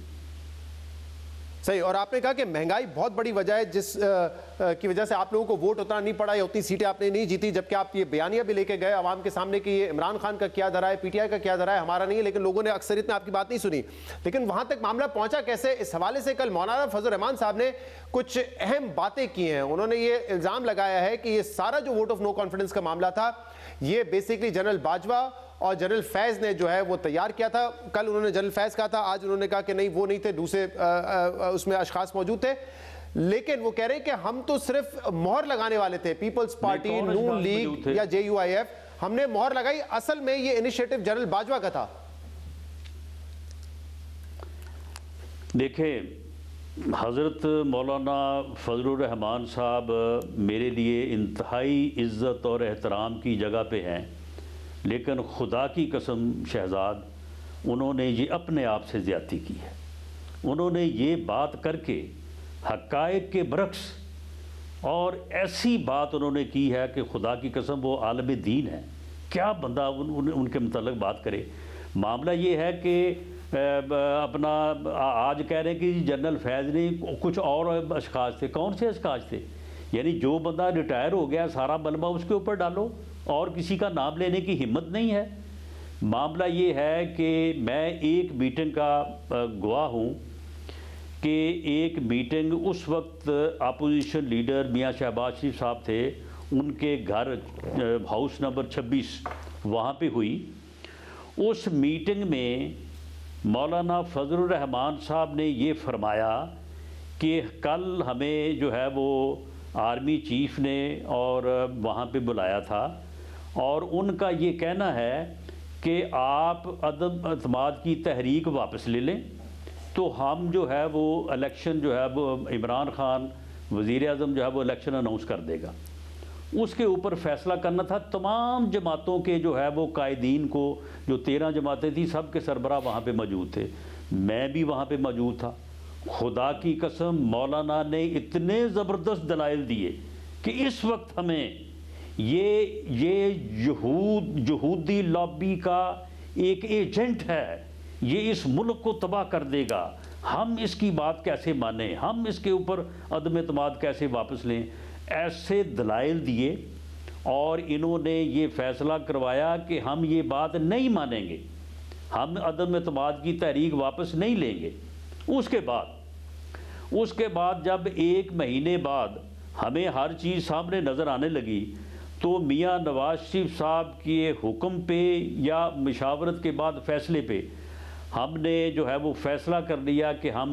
सही, और आपने कहा कि महंगाई बहुत बड़ी वजह है जिस की वजह से आप लोगों को वोट उतना नहीं पड़ा या उतनी सीटें आपने नहीं जीती, जबकि आप ये बयानिया भी लेके गए आवाम के सामने कि ये इमरान खान का क्या धरा है, पीटीआई का क्या धरा है, हमारा नहीं है, लेकिन लोगों ने अक्सरियत में आपकी बात नहीं सुनी। लेकिन वहां तक मामला पहुंचा कैसे, इस हवाले से कल मौलाना फजल रहमान साहब ने कुछ अहम बातें की हैं। उन्होंने ये इल्ज़ाम लगाया है कि ये सारा जो वोट ऑफ नो कॉन्फिडेंस का मामला था, ये बेसिकली जनरल बाजवा और जनरल फैज़ ने जो है वो तैयार किया था। कल उन्होंने जनरल फैज़ कहा था, आज उन्होंने कहा कि नहीं वो नहीं थे, दूसरे उसमें अशखास मौजूद थे। लेकिन वो कह रहे हैं कि हम तो सिर्फ मोहर लगाने वाले थे, पीपल्स पार्टी, नून लीग या JUIF, हमने मोहर लगाई, असल में ये इनिशिएटिव जनरल बाजवा का था। देखें, हज़रत मौलाना फजलुर रहमान साहब मेरे लिए इंतहाई इज़्ज़त और एहतराम की जगह पे हैं, लेकिन खुदा की कसम शहजाद, उन्होंने ये अपने आप से ज़्यादती की है। उन्होंने ये बात करके हक़ाइक़ के बरक्स और ऐसी बात उन्होंने की है कि खुदा की कसम वो आलम दीन है, क्या बंदा उनके मतलब बात करे। मामला ये है कि अपना आज कह रहे हैं कि जनरल फैज़ ने कुछ और अशखास थे। कौन से अशखास थे? यानी जो बंदा रिटायर हो गया सारा मलबा उसके ऊपर डालो और किसी का नाम लेने की हिम्मत नहीं है। मामला ये है कि मैं एक मीटिंग का गवाह हूँ कि एक मीटिंग उस वक्त अपोजिशन लीडर मियाँ शहबाज शरीफ साहब थे, उनके घर हाउस नंबर 26 वहाँ पे हुई। उस मीटिंग में मौलाना फजलुर रहमान साहब ने ये फरमाया कि कल हमें जो है वो आर्मी चीफ़ ने और वहाँ पे बुलाया था और उनका ये कहना है कि आप अदम अतमाद की तहरीक वापस ले लें तो हम जो है वो इलेक्शन जो है वो इमरान खान वज़ीर आज़म जो है वो इलेक्शन अनाउंस कर देगा। उसके ऊपर फ़ैसला करना था। तमाम जमातों के जो है वो कायदीन को, जो 13 जमातें थी, सब के सरबराह वहाँ पे मौजूद थे, मैं भी वहाँ पे मौजूद था। खुदा की कसम मौलाना ने इतने ज़बरदस्त दलाइल दिए कि इस वक्त हमें ये यहूदी लॉबी का एक एजेंट है, ये इस मुल्क को तबाह कर देगा, हम इसकी बात कैसे मानें, हम इसके ऊपर अदम एतमाद कैसे वापस लें, ऐसे दलाइल दिए और इन्होंने ये फ़ैसला करवाया कि हम ये बात नहीं मानेंगे, हम अदम एतमाद की तहरीक वापस नहीं लेंगे। उसके बाद जब 1 महीने बाद हमें हर चीज़ सामने नज़र आने लगी तो मियाँ नवाज शरीफ साहब के हुक्म पे या मशावरत के बाद फ़ैसले पे हमने जो है वो फ़ैसला कर लिया कि हम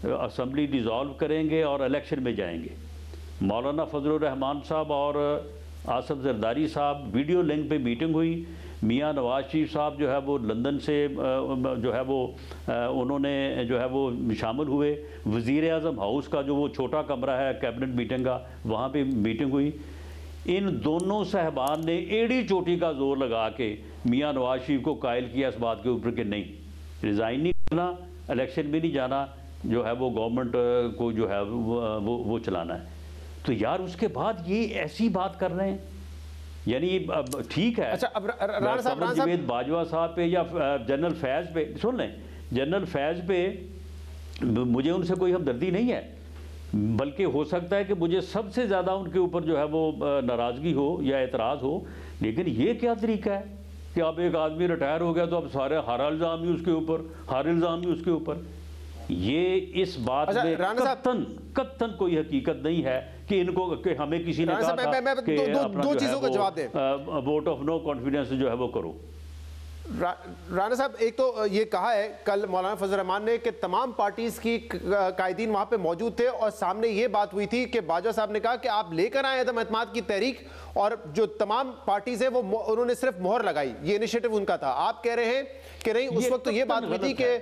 असम्बली डिज़ोल्व करेंगे और इलेक्शन में जाएंगे। मौलाना फजलुर रहमान साहब और आसफ जरदारी साहब वीडियो लिंक पे मीटिंग हुई, मियाँ नवाज शरीफ साहब जो है वो लंदन से जो है वो उन्होंने जो है वो शामिल हुए, वज़ीर आज़म हाउस का जो वो छोटा कमरा है कैबिनेट मीटिंग का, वहाँ पे मीटिंग हुई। इन दोनों साहबान ने एड़ी चोटी का जोर लगा के मियाँ नवाज शरीफ को कायल किया इस बात के ऊपर कि नहीं, रिज़ाइन नहीं करना, इलेक्शन में नहीं जाना, जो है वो गवर्नमेंट को जो है वो चलाना है। तो यार उसके बाद ये ऐसी बात कर रहे हैं, यानी ठीक है। अच्छा, अब राणा साहब जवेद बाजवा साहब पे या जनरल फैज़ पे, सुन लें, जनरल फैज़ पे मुझे उनसे कोई हमदर्दी नहीं है, बल्कि हो सकता है कि मुझे सबसे ज़्यादा उनके ऊपर जो है वो नाराज़गी हो या एतराज़ हो, लेकिन ये क्या तरीका है कि अब एक आदमी रिटायर हो गया तो अब सारे हर इल्ज़ाम ही उसके ऊपर। ये इस बात में कत्तन कोई हकीकत नहीं है कि इनको कि हमें किसी ने कहा था कि दो चीजों का जवाब दें, वोट ऑफ नो कॉन्फिडेंस जो है वो करो। राणा साहब, एक तो ये कहा है कल मौलाना फजल रहमान ने कि तमाम पार्टीज की कायदीन वहां पे मौजूद थे और सामने ये बात हुई थी कि बाजवा साहब ने कहा कि आप लेकर आए अदम एतमाद की तहरीक और जो तमाम पार्टीज है वो उन्होंने सिर्फ मोहर लगाई, ये इनिशिएटिव उनका था। आप कह रहे हैं कि नहीं, उस वक्त तो ये बात हुई थी कि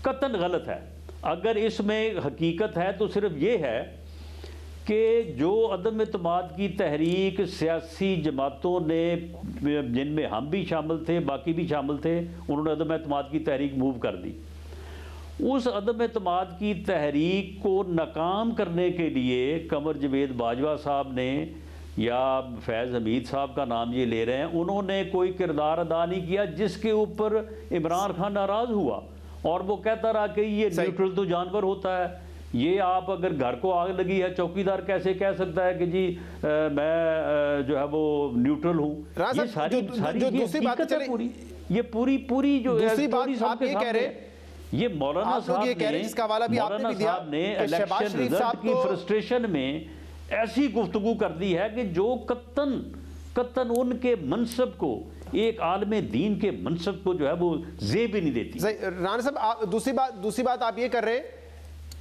कतन गलत है। अगर इसमें हकीकत है तो सिर्फ ये है कि जो अदम एतमाद की तहरीक सियासी जमातों ने, जिनमें हम भी शामिल थे, बाकी भी शामिल थे, उन्होंने अदम एतमाद की तहरीक मूव कर दी। उस अदम एतमाद की तहरीक को नाकाम करने के लिए कमर जवेद बाजवा साहब ने या फैज़ हमीद साहब का नाम ये ले रहे हैं, उन्होंने कोई किरदार अदा नहीं किया जिसके ऊपर इमरान खान नाराज़ हुआ और वो कहता रहा कि ये न्यूट्रल तो जानवर होता है, ये आप अगर घर को आग लगी है चौकीदार कैसे कह सकता है कि जी मैं जो है वो न्यूट्रल हूँ। ये सारी दूसरी बात है पूरी, ये पूरी जो दूसरी बात आप ये कह रहे हैं, ये मौलाना साहब ने इलेक्शन रिजल्ट की फ्रस्ट्रेशन में ऐसी गुफ्तगू कर दी है कि जो कत्तन उनके मनसब को, एक आलम दीन के मनसब को जो है वो जेब ही नहीं देती। राणा साहब, दूसरी बात आप ये कर रहे हैं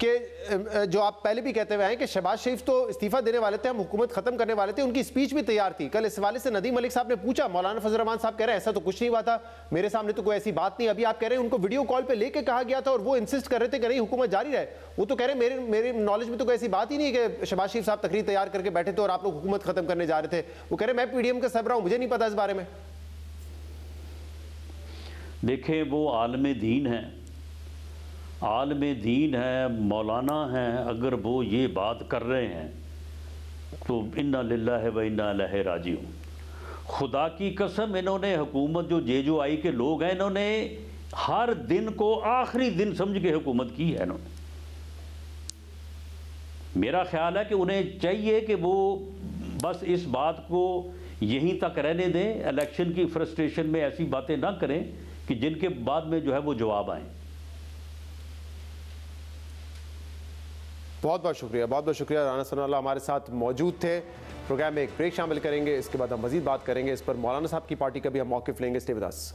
कि जो आप पहले भी कहते हुए हैं कि शहबाज शरीफ तो इस्तीफा देने वाले थे, हम हुकूमत खत्म करने वाले थे, उनकी स्पीच भी तैयार थी। कल इस हवाले से नदीम मलिक साहब ने पूछा, मौलाना फजल रहमान साहब कह रहे हैं ऐसा तो कुछ नहीं हुआ था, मेरे सामने तो कोई ऐसी बात नहीं। अभी आप कह रहे हैं उनको वीडियो कॉल पे लेके कहा गया था और वो इंसिस्ट कर रहे थे कि नहीं हुकूमत जारी रहे। वो तो कह रहे हैं मेरे नॉलेज में तो कोई ऐसी बात ही नहीं है कि शहबाज शरीफ साहब तकरीर तैयार करके बैठे थे और आप लोग हुकूमत खत्म करने जा रहे थे। वो कह रहे मैं पीडीएम का सरबराह हूं, मुझे नहीं पता इस बारे में। देखें, वो आलम दीन है, मौलाना हैं, अगर वो ये बात कर रहे हैं तो इन्ना लिल्लाहि व इन्ना इलैहि राजिऊन। खुदा की कसम, इन्होंने हुकूमत जो JJI के लोग हैं, इन्होंने हर दिन को आखिरी दिन समझ के हुकूमत की है। इन्होंने, मेरा ख्याल है कि उन्हें चाहिए कि वो बस इस बात को यहीं तक रहने दें, इलेक्शन की फ्रस्ट्रेशन में ऐसी बातें ना करें कि जिनके बाद में जो है वो जवाब आए। बहुत बहुत शुक्रिया राना सनाउल्लाह हमारे साथ मौजूद थे। प्रोग्राम में एक ब्रेक शामिल करेंगे, इसके बाद हम मजीद बात करेंगे इस पर। मौलाना साहब की पार्टी का भी हम मौक़िफ़ लेंगे। Stay with us.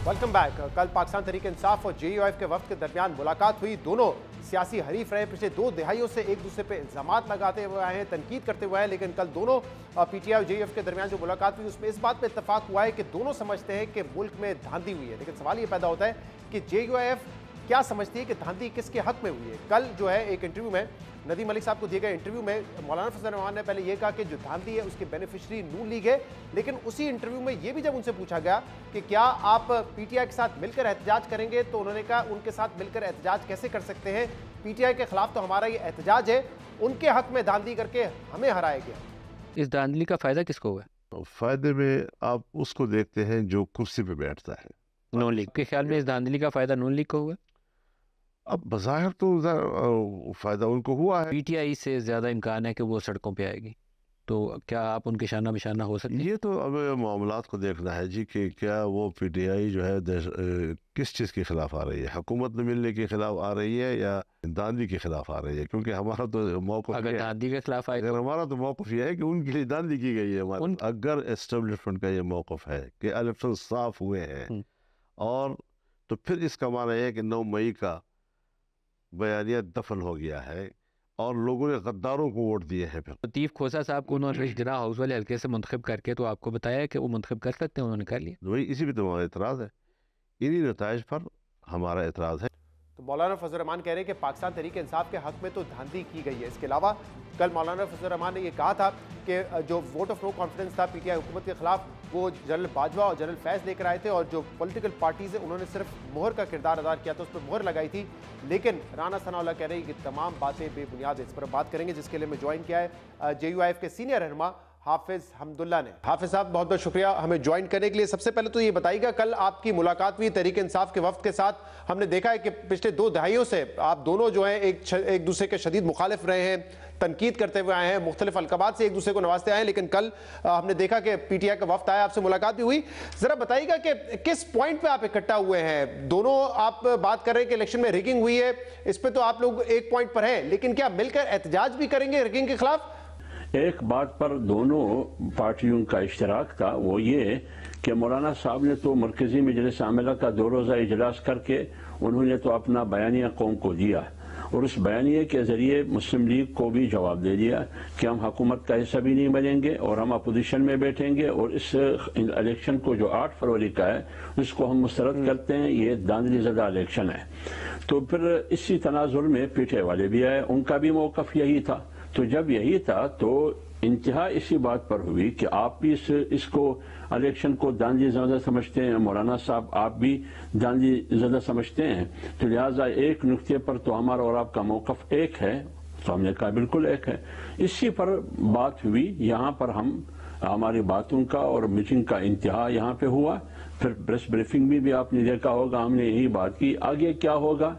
Welcome back. कल पाकिस्तान तहरीक इंसाफ और JUIF के वफ्द के दरमियान मुलाकात हुई। दोनों सियासी हरीफ रहे, पिछले 2 दहाइयों से एक दूसरे पे इल्ज़ामात लगाते हुए आए हैं, तनकीद करते हुए आए, लेकिन कल दोनों PTI और JUIF के दरमियान जो मुलाकात हुई उसमें इस बात पर इत्तफाक हुआ है कि दोनों समझते हैं कि मुल्क में धांधली हुई है। लेकिन सवाल ये पैदा होता है कि JUIF क्या समझती है कि धांधली किसके हक में हुई है। कल जो है एक इंटरव्यू में, नदीम मलिक साहब को दिए गए इंटरव्यू में, मौलाना फजल रहमान ने पहले ये कहा कि जो धांधली है उसके बेनिफिशरी नून लीग है। लेकिन उसी इंटरव्यू में ये भी जब उनसे पूछा गया कि क्या आप PTI के साथ मिलकर एहतजाज करेंगे, तो उन्होंने कहा उनके साथ मिलकर एहतजाज कैसे कर सकते हैं, PTI के खिलाफ तो हमारा ये एहतजाज है, उनके हक में धांधली करके हमें हराया गया। इस धांधली का फ़ायदा किसको हुआ? फ़ायदे में आप उसको देखते हैं जो कुर्सी पे बैठता है। नून लीग के ख्याल में इस धांधली का फ़ायदा नून लीग को हुआ? अब बज़ाहिर तो फ़ायदा उनको हुआ है। पीटीआई से ज़्यादा इम्कान है कि वो सड़कों पे आएगी, तो क्या आप उनके शाना बिशाना हो सकते हैं? ये तो अब मामलात को देखना है जी कि क्या वो पीटीआई जो है किस चीज़ के ख़िलाफ़ आ रही है, हुकूमत में मिलने के ख़िलाफ़ आ रही है या दांधी के ख़िलाफ़ आ रही है? क्योंकि हमारा तो मौक़िफ़, अगर दांधी के ख़िलाफ़ आए, अगर हमारा तो मौक़िफ़ ये है कि उनके लिए दांधी की गई है। अगर एस्टेब्लिशमेंट का ये मौक़िफ़ है कि इलेक्शन साफ हुए हैं और तो फिर इसका माना है कि 9 मई का बयानिया दफन हो गया है और लोगों ने गद्दारों को वोट दिए हैं। फिर लतीफ़ खोसा साहब को उन्होंने रिजना हाउस वाले हल्के से मुंतखब करके तो आपको बताया कि वो मुंतखब कर सकते हैं, उन्होंने कर लिया। वही इसी पे तो हमारा एतराज़ है, इन्हीं नताइज पर हमारा एतराज़ है। तो मौलाना फजल रहमान कह रहे हैं कि पाकिस्तान तहरीक इंसाफ के हक में तो धांधली की गई है। इसके अलावा कल मौलाना फजल रहमान ने यह कहा था कि जो वोट ऑफ नो कॉन्फिडेंस था पीटीआई हुकूमत के खिलाफ, वो जनरल बाजवा और जनरल फैज़ लेकर आए थे और जो पॉलिटिकल पार्टीज़ हैं उन्होंने सिर्फ मोहर का किरदार अदा किया था, उस पर मोहर लगाई थी। लेकिन राना सनाउल्लाह कह रहे हैं कि तमाम बातें बेबुनियाद है। इस पर बात करेंगे, जिसके लिए मैं ज्वाइन किया है JUIF के सीनियर रहनुमा हाफिज हमदुल्ला ने। हाफिज साहब, बहुत बहुत शुक्रिया हमें ज्वाइन करने के लिए। सबसे पहले तो ये बताइएगा, कल आपकी मुलाकात हुई तहरीक इंसाफ के वफ्द के साथ। हमने देखा है कि पिछले 2 दहाइयों से आप दोनों जो हैं एक दूसरे के शदीद मुखालिफ रहे हैं, तनकीद करते हुए आए हैं, मुख्तलिफ अलकबात से एक दूसरे को नवाजते आए हैं। लेकिन कल हमने देखा कि पीटीआई का वफ्द आया, आपसे मुलाकात भी हुई। जरा बताइएगा कि किस पॉइंट पे आप इकट्ठा हुए हैं? दोनों आप बात कर रहे हैं कि इलेक्शन में रिगिंग हुई है, इस पर तो आप लोग एक पॉइंट पर हैं, लेकिन क्या मिलकर एहतजाज भी करेंगे रिगिंग के खिलाफ? एक बात पर दोनों पार्टियों का इश्तराक था, वो ये कि मौलाना साहब ने तो मरकजी मजलिस आमिला का 2 रोज़ा इजलास करके उन्होंने तो अपना बयानिया कौम को दिया और उस बयानिए के ज़रिए मुस्लिम लीग को भी जवाब दे दिया कि हम हुकूमत का हिस्सा भी नहीं बनेंगे और हम अपोजिशन में बैठेंगे और इस इलेक्शन को जो 8 फरवरी का है उसको हम मुस्तरद करते हैं, ये धांधली ज़दा इलेक्शन है। तो फिर इसी तनाजुर में पीटीआई वाले भी आए, उनका भी मौक़िफ़ यही था। तो जब यही था तो इंतहा इसी बात पर हुई कि आप भी इसको इलेक्शन को दांधी ज़्यादा समझते हैं, मौलाना साहब आप भी दांधी ज़्यादा समझते हैं, तो लिहाजा एक नुक्ते पर तो हमारा और आपका मौक़िफ़ एक है। तो हमने कहा बिल्कुल एक है। इसी पर बात हुई, यहाँ पर हमारी बातों का और मीटिंग का इंतहा यहाँ पे हुआ। फिर प्रेस ब्रीफिंग में भी आपने देखा होगा, हमने यही बात की। आगे क्या होगा,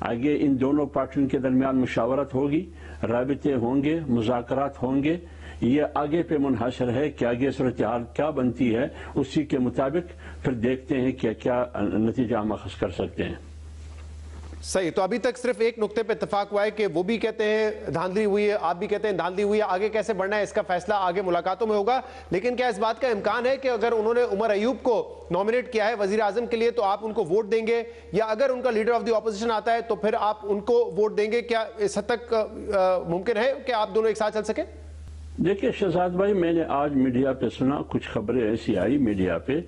आगे इन दोनों पार्टियों के दरमियान मुशावरत होगी, राबिते होंगे, मुज़ाकरात होंगे, ये आगे पे मुनहसर है कि आगे सूरत हाल क्या बनती है, उसी के मुताबिक फिर देखते हैं कि क्या नतीजा हम अखज़ कर सकते हैं। सही, तो अभी तक सिर्फ एक नुक्ते पे इत्तेफाक हुआ है कि वो भी कहते हैं धांधली हुई है, आप भी कहते हैं धांधली हुई है। आगे कैसे बढ़ना है इसका फैसला आगे मुलाकातों में होगा। लेकिन क्या इस बात का इम्कान है कि अगर उन्होंने उमर अयूब को नॉमिनेट किया है वजीर आजम के लिए तो आप उनको वोट देंगे, या अगर उनका लीडर ऑफ द ऑपोजिशन आता है तो फिर आप उनको वोट देंगे? क्या इस हद तक मुमकिन है कि आप दोनों एक साथ चल सके? देखिए शहजाद भाई, मैंने आज मीडिया पे सुना, कुछ खबरें ऐसी आई मीडिया पे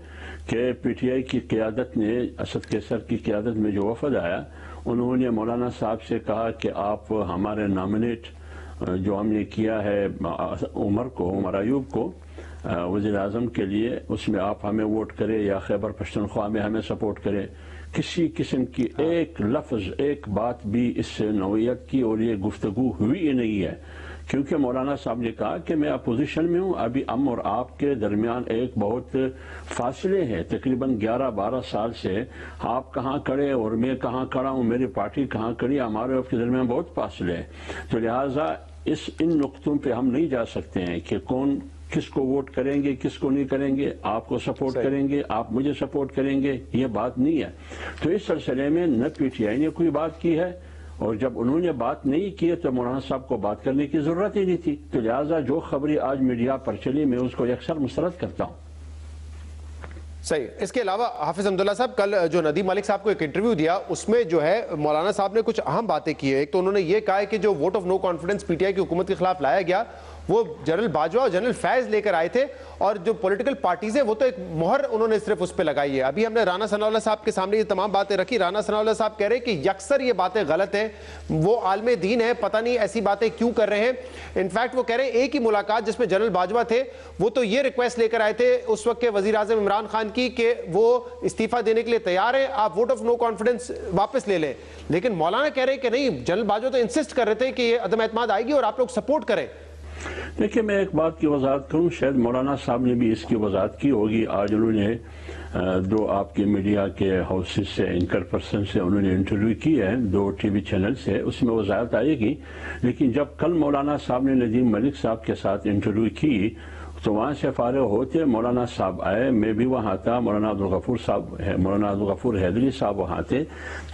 कि पीटीआई की क़यादत ने, असद कैसर की क़यादत में जो वफद आया, उन्होंने मौलाना साहब से कहा कि आप हमारे नॉमिनेट जो हमने किया है उमर अयूब को वज़ीर आज़म के लिए, उसमें आप हमें वोट करें या खैबर पख्तूनख्वा में हमें सपोर्ट करें। किसी किस्म की एक लफ्ज़, एक बात भी इस नौइयत की और ये गुफ्तगू हुई ही नहीं है, क्योंकि मौलाना साहब ने कहा कि मैं अपोजिशन में हूँ, अभी हम और आपके दरमियान एक बहुत फासले हैं, तकरीबन 11-12 साल से आप कहाँ खड़े और मैं कहाँ खड़ा हूँ, मेरी पार्टी कहाँ खड़ी, हमारे आपके दरमियान बहुत फासले हैं। तो लिहाजा इन नुक्तों पे हम नहीं जा सकते हैं कि कौन किसको वोट करेंगे, किसको नहीं करेंगे, आपको सपोर्ट करेंगे, आप मुझे सपोर्ट करेंगे, ये बात नहीं है। तो इस सिलसिले में न पीटीआई ने कोई बात की है, और जब उन्होंने बात नहीं की तो मौलाना साहब को बात करने की जरूरत ही नहीं थी। तो लिहाजा जो खबरें आज मीडिया पर चली, मैं उसको अक्सर मुस्तरद करता हूँ। सही। इसके अलावा हाफिज हमदुल्ला साहब, कल जो नदीम मलिक साहब को एक इंटरव्यू दिया, उसमें जो है मौलाना साहब ने कुछ अहम बातें की है। एक तो उन्होंने ये कहा है कि जो vote of no confidence PTI की हुकूमत के खिलाफ लाया गया वो जनरल बाजवा और जनरल फैज लेकर आए थे, और जो पॉलिटिकल पार्टीज है वो तो एक मोहर उन्होंने सिर्फ उस पर लगाई है। अभी हमने राना सनाउल्लाह साहब के सामने ये तमाम बातें रखी। राना सनाउल्लाह साहब कह रहे हैं कि यकसर ये बातें गलत हैं, वो आलमे दीन है, पता नहीं ऐसी बातें क्यों कर रहे हैं। इनफैक्ट वो कह रहे हैं एक ही मुलाकात जिसमें जनरल बाजवा थे, वो तो ये रिक्वेस्ट लेकर आए थे उस वक्त के वजीर आजम इमरान खान की कि वो इस्तीफा देने के लिए तैयार है, आप वोट ऑफ नो कॉन्फिडेंस वापस ले लें। लेकिन मौलाना कह रहे हैं कि नहीं, जनरल बाजवा तो इंसिस्ट कर रहे थे कि ये अदम एतमाद आएगी और आप लोग सपोर्ट करें। देखिए, मैं एक बात की वजाहत करूं, शायद मौलाना साहब ने भी इसकी वजाहत की होगी। आज उन्होंने दो आपके मीडिया के हाउसेस से, एंकर पर्सन से उन्होंने इंटरव्यू की है, 2 टीवी चैनल से, उसमें वजाहत आएगी। लेकिन जब कल मौलाना साहब ने नदीम मलिक साहब के साथ इंटरव्यू की तो वहाँ से फारिग होते मौलाना साहब आए, मैं भी वहाँ था, मौलाना अब्दुल गफूर हैदरी साहब वहाँ थे।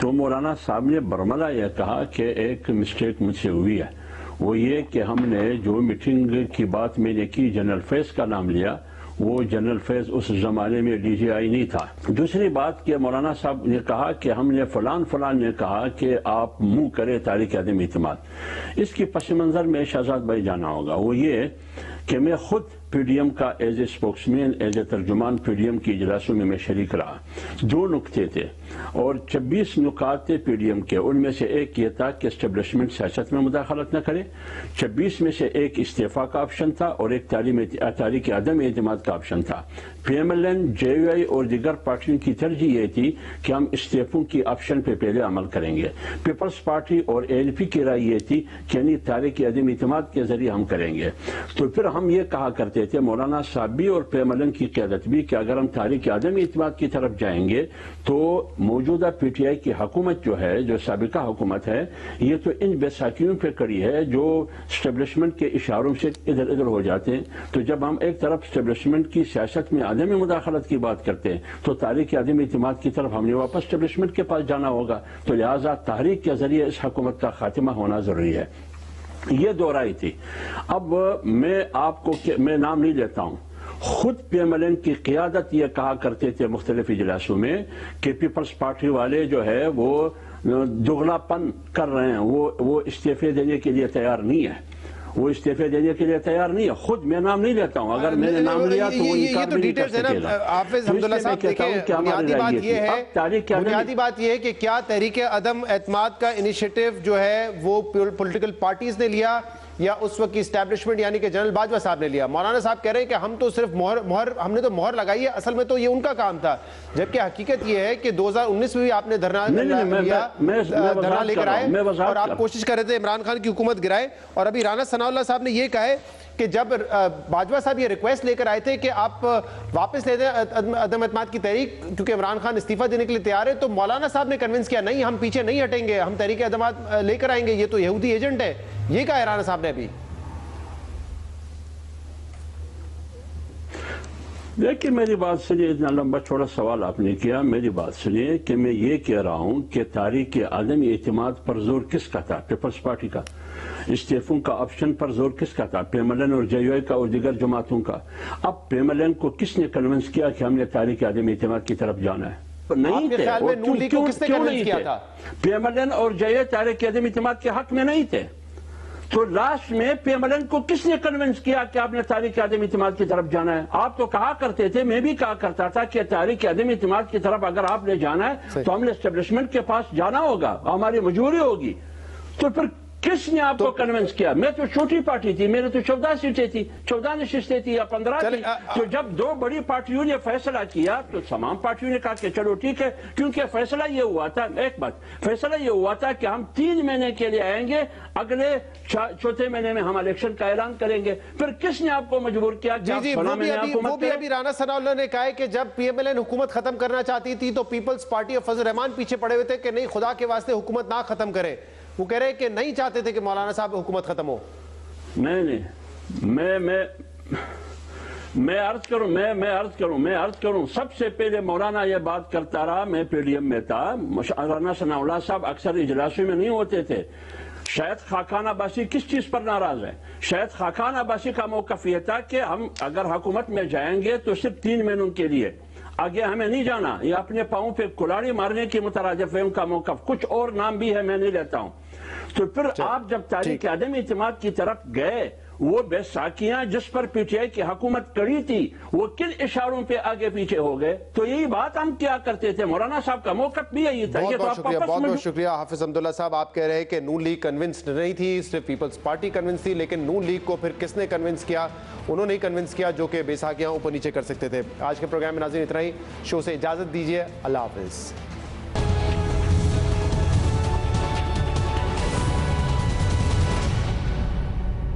तो मौलाना साहब ने बरमला यह कहा कि एक मिस्टेक मुझसे हुई है, वो ये कि हमने जो मीटिंग की बात मैंने की, जनरल फैज़ का नाम लिया, वो जनरल फैज़ उस ज़माने में DGI नहीं था। दूसरी बात कि मौलाना साहब ने कहा कि हमने फलान ने कहा कि आप मुंह करें तारीख अदम इत्मीनाद। इसकी पस मंज़र में शहजाद भाई जाना होगा, वो ये कि मैं खुद PDM का as a spokesman, as a तर्जुमान PDM की इजलासों में मैं शरीक रहा। 2 नुकते थे और 26 नुकात थे PDM के। उनमें से एक ये था कि एस्टेब्लिशमेंट सियासत में मुदाखलत न करे। 26 में से एक इस्तीफा का ऑप्शन था और एक तारीख अदम एतमाद का ऑप्शन था। PMLN, JUI और दीगर पार्टियों की तरजीह ये थी कि हम इस्तीफों की ऑप्शन पे पहले अमल करेंगे। पीपल्स पार्टी और ANP की राय ये थी कि यानी तारीख अदम एतमाद के जरिए हम करेंगे। तो फिर हम ये कहा करते थे, मौलाना साहब भी और PMLN की क़यादत भी, कि अगर हम तारीख अदम एतमाद की तरफ जाएंगे तो मौजूदा PTI की हुकूमत जो है, जो साबिका हुकूमत है, ये तो इन बैसाखियों पे कड़ी है जो स्टेब्लिशमेंट के इशारों से इधर उधर हो जाते हैं। तो जब हम एक तरफ स्टेब्लिशमेंट की सियासत में आदम मुदाखलत की बात करते हैं तो तारीख अदम एतमाद की तरफ हमने वापस स्टेब्लिशमेंट के पास जाना होगा। तो लिहाजा तहरीक के जरिए इस हुकूमत का खात्मा होना जरूरी है। ये दो राय थी। अब मैं नाम नहीं लेता हूं, खुद PMLN की क़यादत ये कहा करते थे मुख्तलिफ इजलासों में कि पीपल्स पार्टी वाले जो है वो दुगलापन कर रहे हैं, वो इस्तीफे देने के लिए तैयार नहीं है, वो इस्तीफे देने के लिए तैयार नहीं है। खुद मैं नाम नहीं लेता हूं, अगर मैंने नाम लिया तो वो इनकार भी नहीं कर सकेगा। हाफिज अब्दुल्ला साहब, बुनियादी बात ये है कि क्या तहरीक अदम एतमाद का इनिशिएटिव जो है वो पॉलिटिकल पार्टीज ने लिया या उस वक्त की स्टैब्लिशमेंट यानी कि जनरल बाजवा साहब ने लिया? मौलाना साहब कह रहे हैं कि हम तो सिर्फ हमने तो मोहर लगाई है, असल में तो ये उनका काम था। जबकि हकीकत ये है कि 2019 में भी आपने धरना लेकर आए और आप कोशिश कर रहे थे इमरान खान की हुकूमत गिराए। और अभी राना सनाउल्लाह साहब ने ये कहा है कि जब बाजवा साहब ये रिक्वेस्ट लेकर आए थे कि आप वापस ले दें अदम एतमाद की तहरीक क्योंकि इमरान खान इस्तीफा देने के लिए तैयार है, तो मौलाना साहब ने कन्विंस किया नहीं, हम पीछे नहीं हटेंगे, हम तहरीक अदम लेकर आएंगे, ये तो यहूदी एजेंट है। ये कहा है राना साहब ने अभी। देखिए, मेरी बात सुनिए, इतना लंबा छोटा सवाल आपने किया, मेरी बात सुनिए कि मैं ये कह रहा हूं कि तारीख अदम एतमाद पर जोर किसका था? पीपल्स पार्टी का। इस्तीफों का ऑप्शन पर जोर किसका था? PMLN और JUI का और दीगर जमातों का। अब PMLN को किसने कन्विंस किया कि हमने तारीख अदम एतमाद की तरफ जाना है? नहीं थे। और क्यों नहीं थे? PMLN और JUI तारीख अदम एतमाद के हक में नहीं थे। तो लास्ट में PMLN को किसने कन्विंस किया कि आपने तारीख अदम एतमाद की तरफ जाना है? आप तो कहा करते थे, मैं भी कहा करता था कि तारीख अदम एतमाद की तरफ अगर आपने जाना है तो हमने एस्टेब्लिशमेंट के पास जाना होगा, हमारी मजबूरी होगी। तो फिर किसने आपको कन्विंस किया? मैं तो छोटी पार्टी थी, मेरे तो 14 सीटें थी, 14 नशिस्तें थी या 15 थी। तो जब 2 बड़ी पार्टियों ने फैसला किया तो तमाम पार्टियों ने कहा कि चलो ठीक है, क्योंकि फैसला ये हुआ था, एक बात, फैसला ये हुआ था कि हम 3 महीने के लिए आएंगे, अगले 4थे महीने में हम इलेक्शन का ऐलान करेंगे। फिर किसने आपको मजबूर किया? वो भी अभी राना सनाउल्लाह ने कहा है कि जब PMLN हुकूमत खत्म करना चाहती थी तो पीपल्स पार्टी और फजल रहमान पीछे पड़े हुए थे कि नहीं, खुदा के वास्ते हुकूमत ना खत्म करे। वो कह रहे हैं कि नहीं चाहते थे कि मौलाना साहब हुकूमत खत्म हो। नहीं, मैं अर्ज करूं, सबसे पहले मौलाना ये बात करता रहा, मैं PDM में था, राना सनाउल्लाह साहब अक्सर इजलासों में नहीं होते थे। शायद खाकान अब्बासी किस चीज पर नाराज है? शायद खाकान अब्बासी का मौकफ यह था कि हम अगर हुकूमत में जाएंगे तो सिर्फ 3 महीनों के लिए, आगे हमें नहीं जाना। ये अपने पाँव पे कुल्हाड़ी मारने की मुतरादिफ है उनका मौकफ। कुछ और नाम भी है, मैं नहीं लेता हूं। तो फिर आप जब तारीख अदम एतमाद की तरफ गए, वो बैसाखियां जिस पर PTI की हुकूमत कड़ी थी, वो किन इशारों पे आगे पीछे हो गए? तो यही बात हम क्या करते थे, मौलाना साहब का मौकफ भी यही था। बहुत शुक्रिया हाफिज अब्दुल्ला साहब। आप कह रहे हैं कि नून लीग कन्विंस्ड नहीं थी, सिर्फ पीपल्स पार्टी कन्विंस थी, लेकिन नून लीग को फिर किसने कन्विंस किया? उन्होंने ही कन्विंस किया जो कि बैसाखियां ऊपर नीचे कर सकते थे। आज के प्रोग्राम में नाज़रीन इतना ही। शो से इजाजत दीजिए, अल्लाह हाफिज।